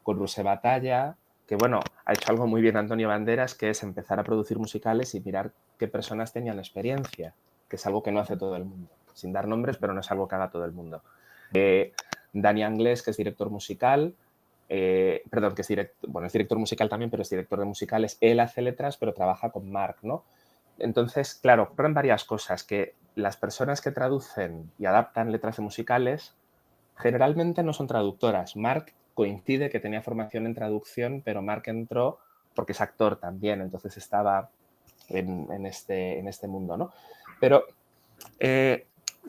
con Ruse Batalla, que bueno, ha hecho algo muy bien Antonio Banderas, que es empezar a producir musicales y mirar qué personas tenían experiencia, que es algo que no hace todo el mundo. Sin dar nombres, pero no es algo que haga todo el mundo. Dani Anglés, que es director musical, perdón, que es director musical también, pero es director de musicales. Él hace letras, pero trabaja con Marc, ¿no? Entonces, claro, ocurren varias cosas, que las personas que traducen y adaptan letras de musicales generalmente no son traductoras. Marc coincide que tenía formación en traducción, pero Marc entró porque es actor también, entonces estaba en este mundo, ¿no? Pero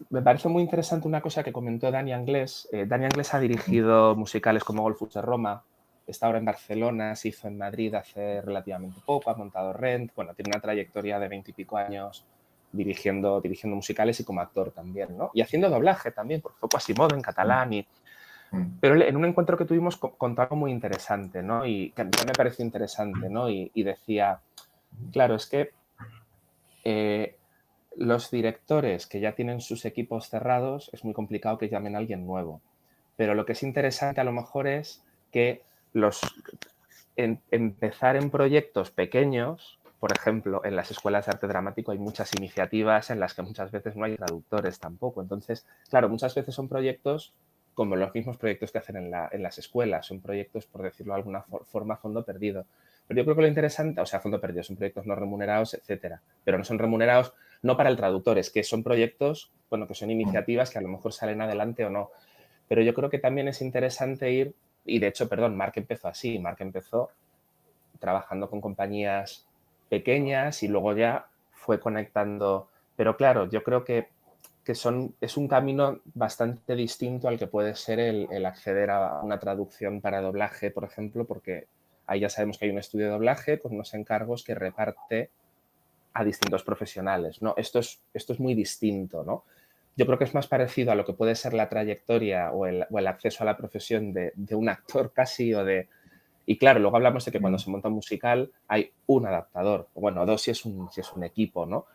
me parece muy interesante una cosa que comentó Dani Anglés. Dani Anglés ha dirigido musicales como Golfus de Roma, está ahora en Barcelona, se hizo en Madrid hace relativamente poco, ha montado Rent, bueno, tiene una trayectoria de 20 y pico años dirigiendo musicales y como actor también, ¿no? Y haciendo doblaje también, porque fue Quasimodo en catalán y... Pero en un encuentro que tuvimos contó algo muy interesante, ¿no? Y que me pareció interesante, ¿no? Y decía, claro, es que los directores que ya tienen sus equipos cerrados, es muy complicado que llamen a alguien nuevo. Pero lo que es interesante a lo mejor es que empezar en proyectos pequeños, por ejemplo, en las escuelas de arte dramático hay muchas iniciativas en las que muchas veces no hay traductores tampoco. Entonces, claro, muchas veces son proyectos como los mismos proyectos que hacen en las escuelas. Son proyectos, por decirlo de alguna forma, a fondo perdido. Pero yo creo que lo interesante, o sea, a fondo perdido, son proyectos no remunerados, etcétera. Pero no son remunerados no para el traductor, es que son proyectos, bueno, que son iniciativas que a lo mejor salen adelante o no. Pero yo creo que también es interesante ir, y de hecho, perdón, Marc empezó así, Marc empezó trabajando con compañías pequeñas y luego ya fue conectando. Pero claro, yo creo que es un camino bastante distinto al que puede ser el acceder a una traducción para doblaje, por ejemplo, porque ahí ya sabemos que hay un estudio de doblaje con unos encargos que reparte a distintos profesionales, ¿no? Esto es muy distinto, ¿no? Yo creo que es más parecido a lo que puede ser la trayectoria o el acceso a la profesión de un actor casi o de... Y claro, luego hablamos de que cuando se monta un musical hay un adaptador, bueno, dos si es un equipo, ¿no?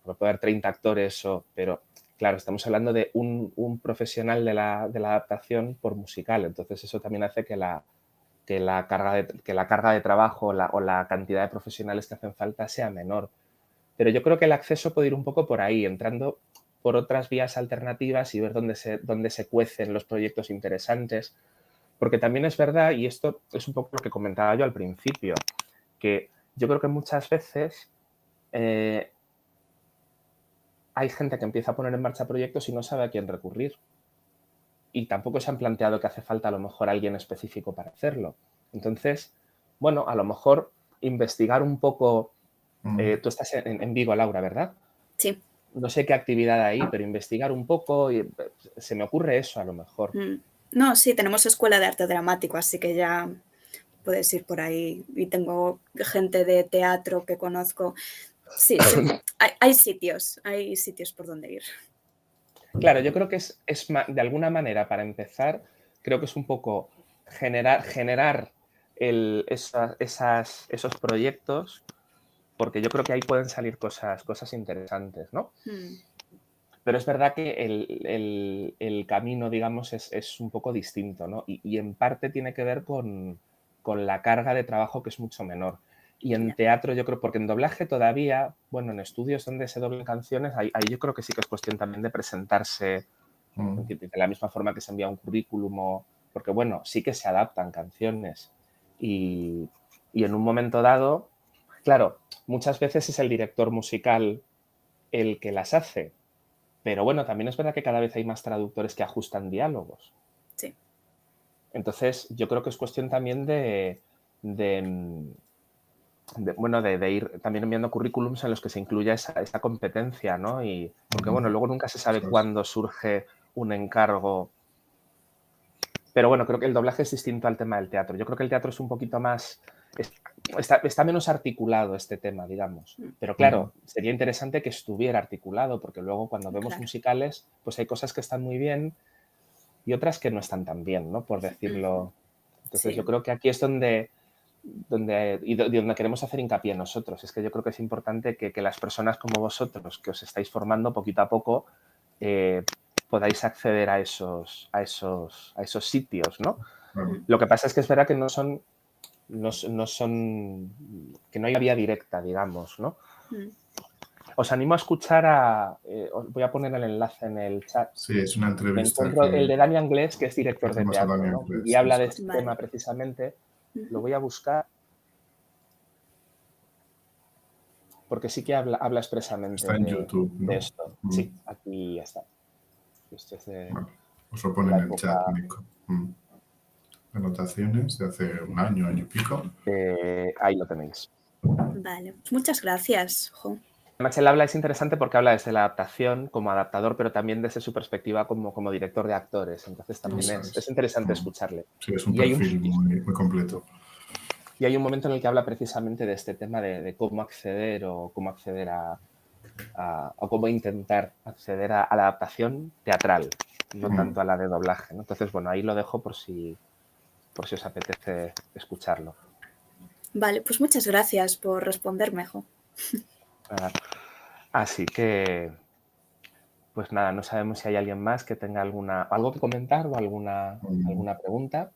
Puede haber 30 actores, pero claro, estamos hablando de un profesional de la adaptación por musical, entonces eso también hace que la carga de trabajo o la cantidad de profesionales que hacen falta sea menor. Pero yo creo que el acceso puede ir un poco por ahí, entrando por otras vías alternativas y ver dónde se cuecen los proyectos interesantes. Porque también es verdad, y esto es un poco lo que comentaba yo al principio, que yo creo que muchas veces hay gente que empieza a poner en marcha proyectos y no sabe a quién recurrir. Y tampoco se han planteado que hace falta a lo mejor alguien específico para hacerlo. Entonces, bueno, a lo mejor investigar un poco... tú estás en Vigo, Laura, ¿verdad? Sí. No sé qué actividad hay, pero investigar un poco y se me ocurre eso a lo mejor. No, sí, tenemos escuela de arte dramático, así que ya puedes ir por ahí. Y tengo gente de teatro que conozco. Sí, hay sitios por donde ir. Claro, yo creo que es de alguna manera, para empezar, creo que es un poco generar esos proyectos, porque yo creo que ahí pueden salir cosas interesantes, ¿no? Pero es verdad que el camino, digamos, es un poco distinto, ¿no? Y en parte tiene que ver con la carga de trabajo que es mucho menor. Y en teatro yo creo, porque en doblaje todavía, bueno, en estudios donde se doblan canciones, ahí yo creo que sí que es cuestión también de presentarse de la misma forma que se envía un currículum, porque bueno, sí que se adaptan canciones. Y en un momento dado, claro, muchas veces es el director musical el que las hace, pero bueno, también es verdad que cada vez hay más traductores que ajustan diálogos. Sí. Entonces, yo creo que es cuestión también de ir también enviando currículums en los que se incluya esa competencia, ¿no? Y porque, bueno, luego nunca se sabe cuándo surge un encargo. Pero bueno, creo que el doblaje es distinto al tema del teatro. Yo creo que el teatro es un poquito más... Está menos articulado este tema, digamos. Pero claro, sería interesante que estuviera articulado, porque luego cuando vemos musicales, pues hay cosas que están muy bien y otras que no están tan bien, ¿no? Por decirlo. Entonces yo creo que aquí es donde queremos hacer hincapié nosotros. Es que yo creo que es importante que las personas como vosotros, que os estáis formando poquito a poco, podáis acceder a esos sitios, ¿no? Lo que pasa es que es verdad que no son, que no hay vía directa, digamos, ¿no? Os animo a escuchar os voy a poner el enlace en el chat. Sí, es una entrevista. El de Dani Anglés, que es director de teatro, ¿no? Y habla de este tema precisamente. Lo voy a buscar porque sí que habla expresamente está en YouTube, ¿no? de esto. Sí, aquí ya está. Esto es os lo pone en el chat, Nico. Anotaciones de hace un año y pico. Ahí lo tenéis. Vale, muchas gracias, Jo. Además, él habla, es interesante porque habla desde la adaptación como adaptador, pero también desde su perspectiva como director de actores. Entonces también es interesante escucharle. Sí, es un perfil muy completo. Y hay un momento en el que habla precisamente de este tema de cómo acceder o cómo acceder o cómo intentar acceder a la adaptación teatral, no tanto a la de doblaje, ¿no? Entonces, bueno, ahí lo dejo por si os apetece escucharlo. Vale, pues muchas gracias por responderme, Jo. Así que, pues nada, no sabemos si hay alguien más que tenga algo que comentar o alguna pregunta.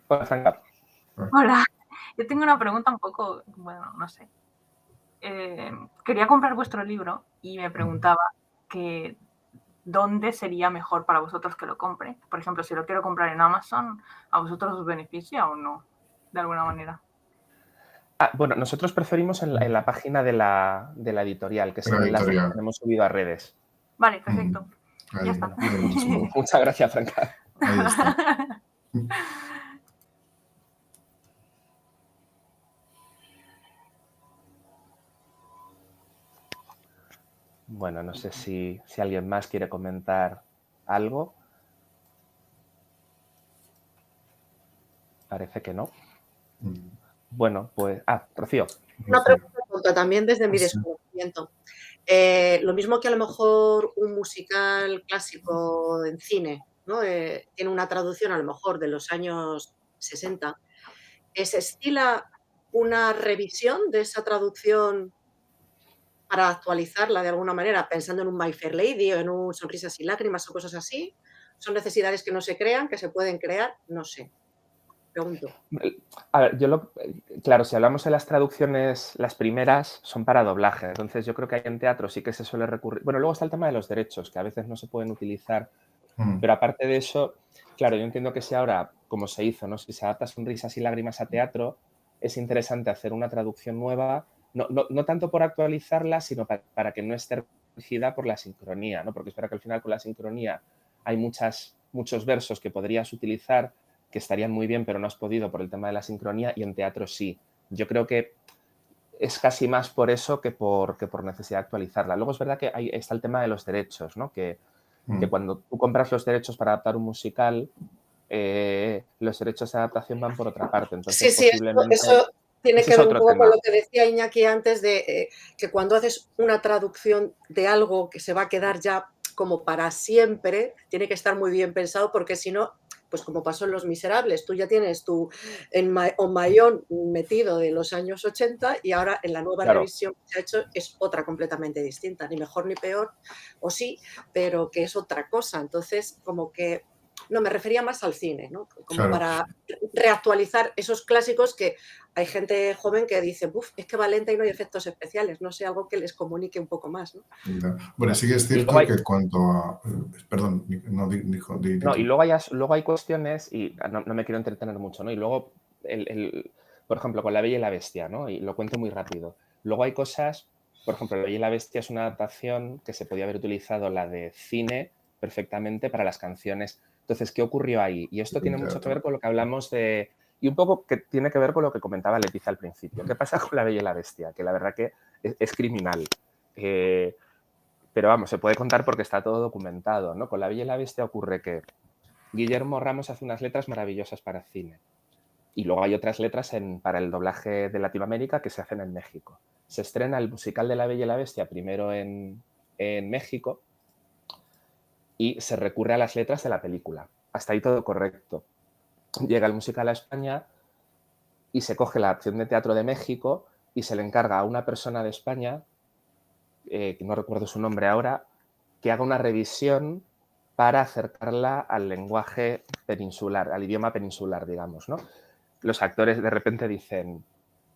Hola, Franca. Hola, yo tengo una pregunta un poco, bueno, no sé. Quería comprar vuestro libro y me preguntaba que dónde sería mejor para vosotros que lo compre. Por ejemplo, si lo quiero comprar en Amazon, ¿a vosotros os beneficia o no? De alguna manera. Bueno, nosotros preferimos en la página de la editorial, que es el enlace que tenemos subido a redes. Vale, perfecto. Ya está. Muchas gracias, Franca. Ahí está. Bueno, no sé si alguien más quiere comentar algo. Parece que no. Bueno, pues... Rocío. Una pregunta también desde mi desconocimiento. Lo mismo que a lo mejor un musical clásico en cine, ¿no? Tiene una traducción a lo mejor de los años 60. ¿Se estila una revisión de esa traducción para actualizarla de alguna manera, pensando en un My Fair Lady o en un Sonrisas y Lágrimas o cosas así? ¿Son necesidades que no se crean, que se pueden crear? No sé. Pregunto. A ver, claro, si hablamos de las traducciones, las primeras son para doblaje. Entonces yo creo que ahí en teatro sí que se suele recurrir. Bueno, luego está el tema de los derechos, que a veces no se pueden utilizar. Pero aparte de eso, claro, yo entiendo que si ahora, como se hizo, ¿no? Si se adapta Sonrisas y Lágrimas a teatro, es interesante hacer una traducción nueva, no tanto por actualizarla, sino para que no esté regida por la sincronía, ¿no? Porque espero que al final con la sincronía hay muchos versos que podrías utilizar que estarían muy bien, pero no has podido por el tema de la sincronía, y en teatro sí. Yo creo que es casi más por eso que por necesidad de actualizarla. Luego es verdad que está el tema de los derechos, ¿no? Que cuando tú compras los derechos para adaptar un musical, los derechos de adaptación van por otra parte. Entonces, sí, posiblemente... eso tiene que ver un poco con lo que decía Iñaki antes de que cuando haces una traducción de algo que se va a quedar ya como para siempre, tiene que estar muy bien pensado, porque si no, pues como pasó en Los Miserables, tú ya tienes tu On My Own metido de los años 80 y ahora en la nueva revisión que se ha hecho es otra completamente distinta, ni mejor ni peor, o sí, pero que es otra cosa. Entonces, como que, no, me refería más al cine, ¿no? Como para reactualizar esos clásicos que hay gente joven que dice, uff, es que va lenta y no hay efectos especiales, no sé, algo que les comunique un poco más, ¿no? Bueno, sí que es cierto que en cuanto a... Perdón, no, dijo... No, y luego hay cuestiones, y no me quiero entretener mucho, ¿no? Y luego, por ejemplo, con La Bella y la Bestia, ¿no? Y lo cuento muy rápido. Luego hay cosas, por ejemplo, La Bella y la Bestia es una adaptación que se podía haber utilizado la de cine perfectamente para las canciones. Entonces, ¿qué ocurrió ahí? Y esto tiene mucho que ver con lo que hablamos de... Y un poco que tiene que ver con lo que comentaba Leticia al principio. ¿Qué pasa con La Bella y la Bestia? Que la verdad que es criminal. Pero vamos, se puede contar porque está todo documentado, ¿no? Con La Bella y la Bestia ocurre que Guillermo Ramos hace unas letras maravillosas para cine. Y luego hay otras letras para el doblaje de Latinoamérica que se hacen en México. Se estrena el musical de La Bella y la Bestia primero en México y se recurre a las letras de la película. Hasta ahí todo correcto. Llega el musical a España y se coge la acción de teatro de México y se le encarga a una persona de España, que no recuerdo su nombre ahora, que haga una revisión para acercarla al lenguaje peninsular, al idioma peninsular, digamos, ¿no? Los actores de repente dicen,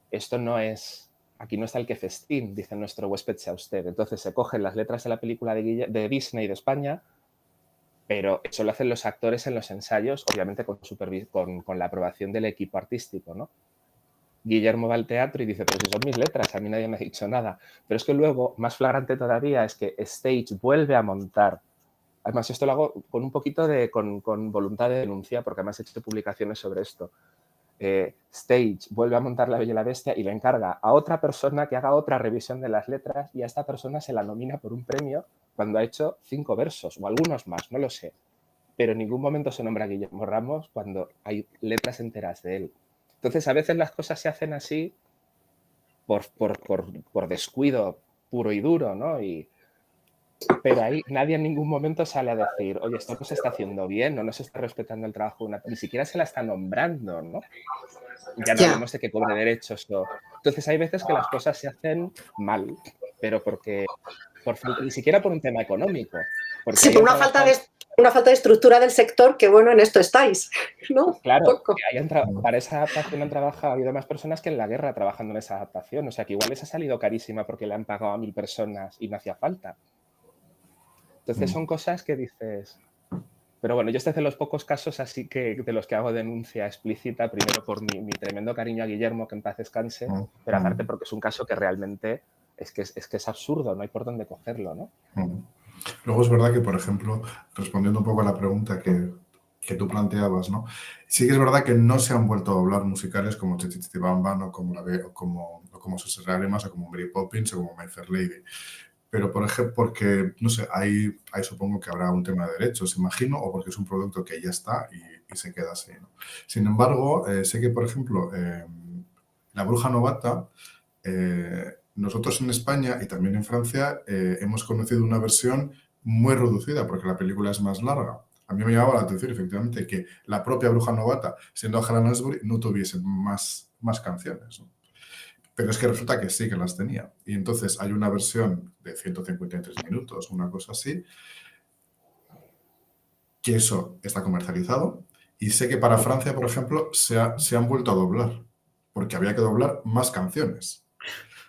esto no es, aquí no está el que festín, dice nuestro huésped sea usted. Entonces se cogen las letras de la película de Disney de España, pero eso lo hacen los actores en los ensayos, obviamente con la aprobación del equipo artístico, ¿no? Guillermo va al teatro y dice, pero si son mis letras, a mí nadie me ha dicho nada. Pero es que luego, más flagrante todavía, es que Stage vuelve a montar. Además, esto lo hago con un poquito con voluntad de denuncia, porque además he hecho publicaciones sobre esto. Stage vuelve a montar La Bella y la Bestia y le encarga a otra persona que haga otra revisión de las letras y a esta persona se la nomina por un premio cuando ha hecho 5 versos o algunos más, no lo sé. Pero en ningún momento se nombra a Guillermo Ramos cuando hay letras enteras de él. Entonces, a veces las cosas se hacen así por descuido puro y duro, ¿no? Pero ahí nadie en ningún momento sale a decir, oye, esto no se está haciendo bien, no se está respetando el trabajo, ni siquiera se la está nombrando, ¿no? Ya no hablemos de que cobre derechos. Entonces, hay veces que las cosas se hacen mal, pero ni siquiera por un tema económico. Sí, por una falta de estructura del sector que, bueno, en esto estáis, ¿no? Claro, para esa adaptación ha habido más personas que en la guerra trabajando en esa adaptación. O sea, que igual les ha salido carísima porque le han pagado a 1000 personas y no hacía falta. Entonces, son cosas que dices... Pero bueno, yo este es de los pocos casos así que de los que hago denuncia explícita, primero por mi tremendo cariño a Guillermo, que en paz descanse, pero aparte porque es un caso que realmente es que es absurdo, no hay por dónde cogerlo, ¿no? Luego es verdad que, por ejemplo, respondiendo un poco a la pregunta que tú planteabas, ¿no? Sí que es verdad que no se han vuelto a doblar musicales como Chichichibamban o como Sus Lágrimas o como Mary Poppins o como My Fair Lady. Pero, por ejemplo, porque, no sé, ahí supongo que habrá un tema de derechos, imagino, o porque es un producto que ya está y se queda así, ¿no? Sin embargo, sé que, por ejemplo, La Bruja Novata, nosotros en España y también en Francia hemos conocido una versión muy reducida porque la película es más larga. A mí me llamaba la atención, efectivamente, que la propia Bruja Novata, siendo Helen Asbury, no tuviese más canciones, ¿no? Pero es que resulta que sí que las tenía. Y entonces hay una versión de 153 minutos, una cosa así, que eso está comercializado. Y sé que para Francia, por ejemplo, se han vuelto a doblar, porque había que doblar más canciones.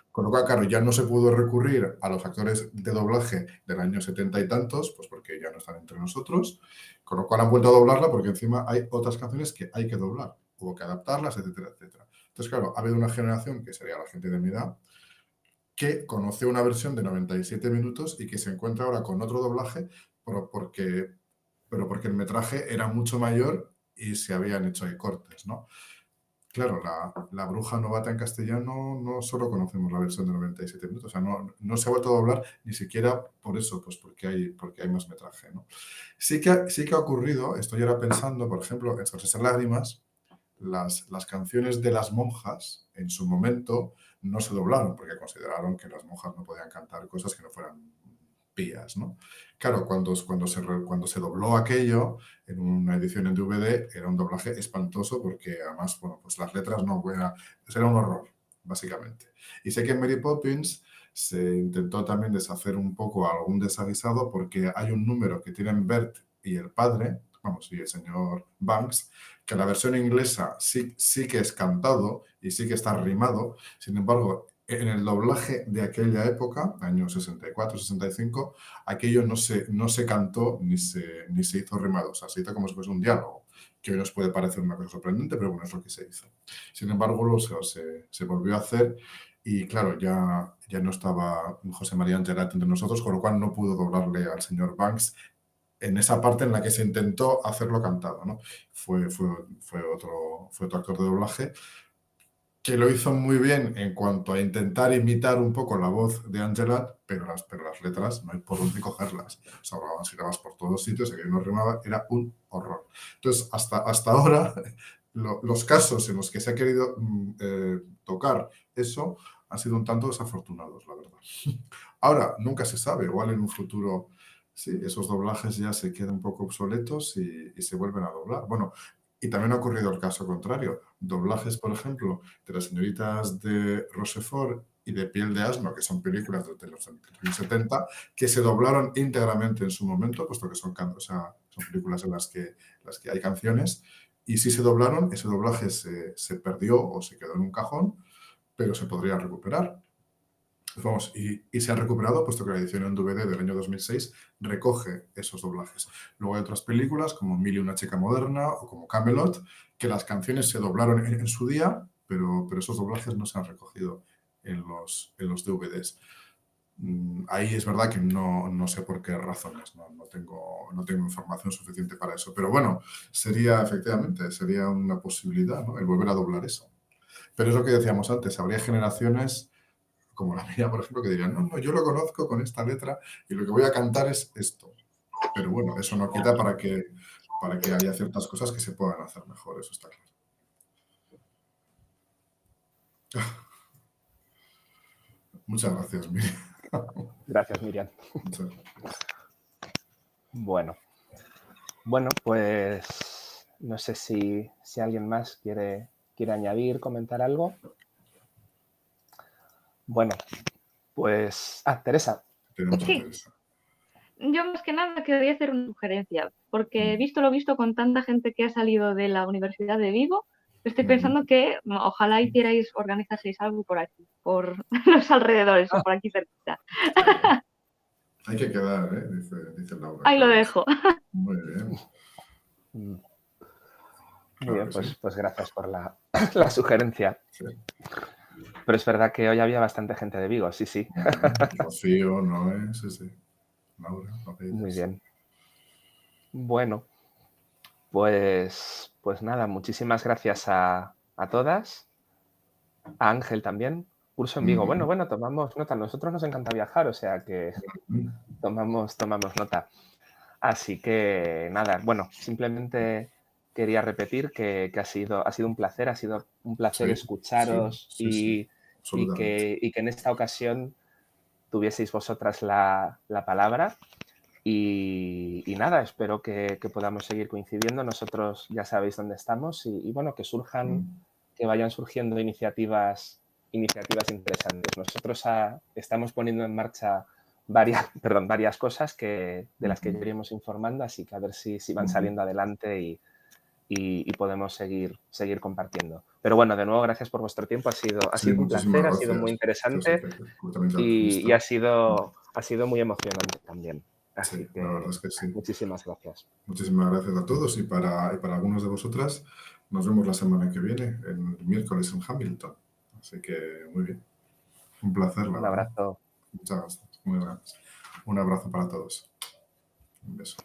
Con lo cual, claro, ya no se pudo recurrir a los actores de doblaje del año 70 y tantos, pues porque ya no están entre nosotros. Con lo cual han vuelto a doblarla porque encima hay otras canciones que hay que doblar. Hubo que adaptarlas, etcétera, etcétera. Entonces, claro, ha habido una generación, que sería la gente de mi edad, que conoció una versión de 97 minutos y que se encuentra ahora con otro doblaje, porque el metraje era mucho mayor y se habían hecho ahí cortes, ¿no? Claro, la Bruja Novata en castellano no solo conocemos la versión de 97 minutos, o sea, no se ha vuelto a doblar ni siquiera por eso, pues porque hay más metraje, ¿no? Sí que ha ocurrido, estoy ahora pensando, por ejemplo, en Sonrisas Lágrimas, las canciones de las monjas en su momento no se doblaron porque consideraron que las monjas no podían cantar cosas que no fueran pías, ¿no? Claro, cuando se dobló aquello en una edición en DVD, era un doblaje espantoso porque además, bueno, pues las letras no era un horror, básicamente. Y sé que en Mary Poppins se intentó también deshacer un poco algún desaguisado porque hay un número que tienen Bert y el padre, vamos, y el señor Banks, que la versión inglesa sí que es cantado y sí que está rimado. Sin embargo, en el doblaje de aquella época, años 64, 65, aquello no se cantó ni se hizo rimado. O sea, se hizo como si fuese un diálogo, que hoy nos puede parecer una cosa sorprendente, pero bueno, es lo que se hizo. Sin embargo, luego se volvió a hacer y claro, ya no estaba José María Angelat entre nosotros, con lo cual no pudo doblarle al señor Banks en esa parte en la que se intentó hacerlo cantado, ¿no? Fue otro actor de doblaje que lo hizo muy bien en cuanto a intentar imitar un poco la voz de Angelat, pero las letras no hay por dónde cogerlas. Sobraban sílabas por todos sitios, aquello no rimaba, era un horror. Entonces, hasta ahora, los casos en los que se ha querido tocar eso han sido un tanto desafortunados, la verdad. Ahora, nunca se sabe, igual en un futuro, sí, esos doblajes ya se quedan un poco obsoletos y se vuelven a doblar. Bueno, y también ha ocurrido el caso contrario. Doblajes, por ejemplo, de Las señoritas de Rochefort y de Piel de asno, que son películas de los años 70, que se doblaron íntegramente en su momento, puesto que son películas en las que hay canciones, y sí se doblaron, ese doblaje se perdió o se quedó en un cajón, pero se podría recuperar. Vamos, y se han recuperado, puesto que la edición en DVD del año 2006 recoge esos doblajes. Luego hay otras películas, como Mil y una chica moderna o como Camelot, que las canciones se doblaron en su día, pero esos doblajes no se han recogido en los DVDs. Ahí es verdad que no sé por qué razones, no tengo información suficiente para eso. Pero bueno, sería una posibilidad, ¿no? El volver a doblar eso. Pero es lo que decíamos antes, habría generaciones como la mía, por ejemplo, que dirían, no, yo lo conozco con esta letra y lo que voy a cantar es esto. Pero bueno, eso no quita para que haya ciertas cosas que se puedan hacer mejor, eso está claro. Muchas gracias, Miriam. Gracias, Miriam. Muchas gracias. Bueno, pues no sé si alguien más quiere añadir, comentar algo. Bueno, pues... Teresa. Sí. Yo más que nada quería hacer una sugerencia, porque he visto lo visto con tanta gente que ha salido de la Universidad de Vigo, estoy pensando que ojalá hicierais, organizaseis algo por aquí, por los alrededores o por aquí cerquita. Hay que quedar, dice Laura. Ahí lo dejo. Muy bien. Muy bien, pues gracias por la sugerencia. Sí. Pero es verdad que hoy había bastante gente de Vigo, sí. Rocío, Noé, sí. Laura, muy bien. Bueno, pues nada, muchísimas gracias a todas, a Ángel también, curso en Vigo. Bueno, tomamos nota, a nosotros nos encanta viajar, o sea que tomamos nota. Así que nada, bueno, simplemente quería repetir que ha sido un placer, escucharos y que en esta ocasión tuvieseis vosotras la palabra. Y nada, espero que podamos seguir coincidiendo. Nosotros ya sabéis dónde estamos y bueno, que vayan surgiendo iniciativas interesantes. Nosotros estamos poniendo en marcha varias cosas de las que ya iremos informando, así que a ver si van saliendo adelante y podemos seguir compartiendo. Pero bueno, de nuevo, gracias por vuestro tiempo. Ha sido un placer, ha sido muy interesante y ha sido muy emocionante también. Así que, la verdad es que sí. Muchísimas gracias. Muchísimas gracias a todos y para algunos de vosotras nos vemos la semana que viene, el miércoles en Hamilton. Así que muy bien. Un placer. Un abrazo. Muchas gracias. Muy gracias. Un abrazo para todos. Un beso.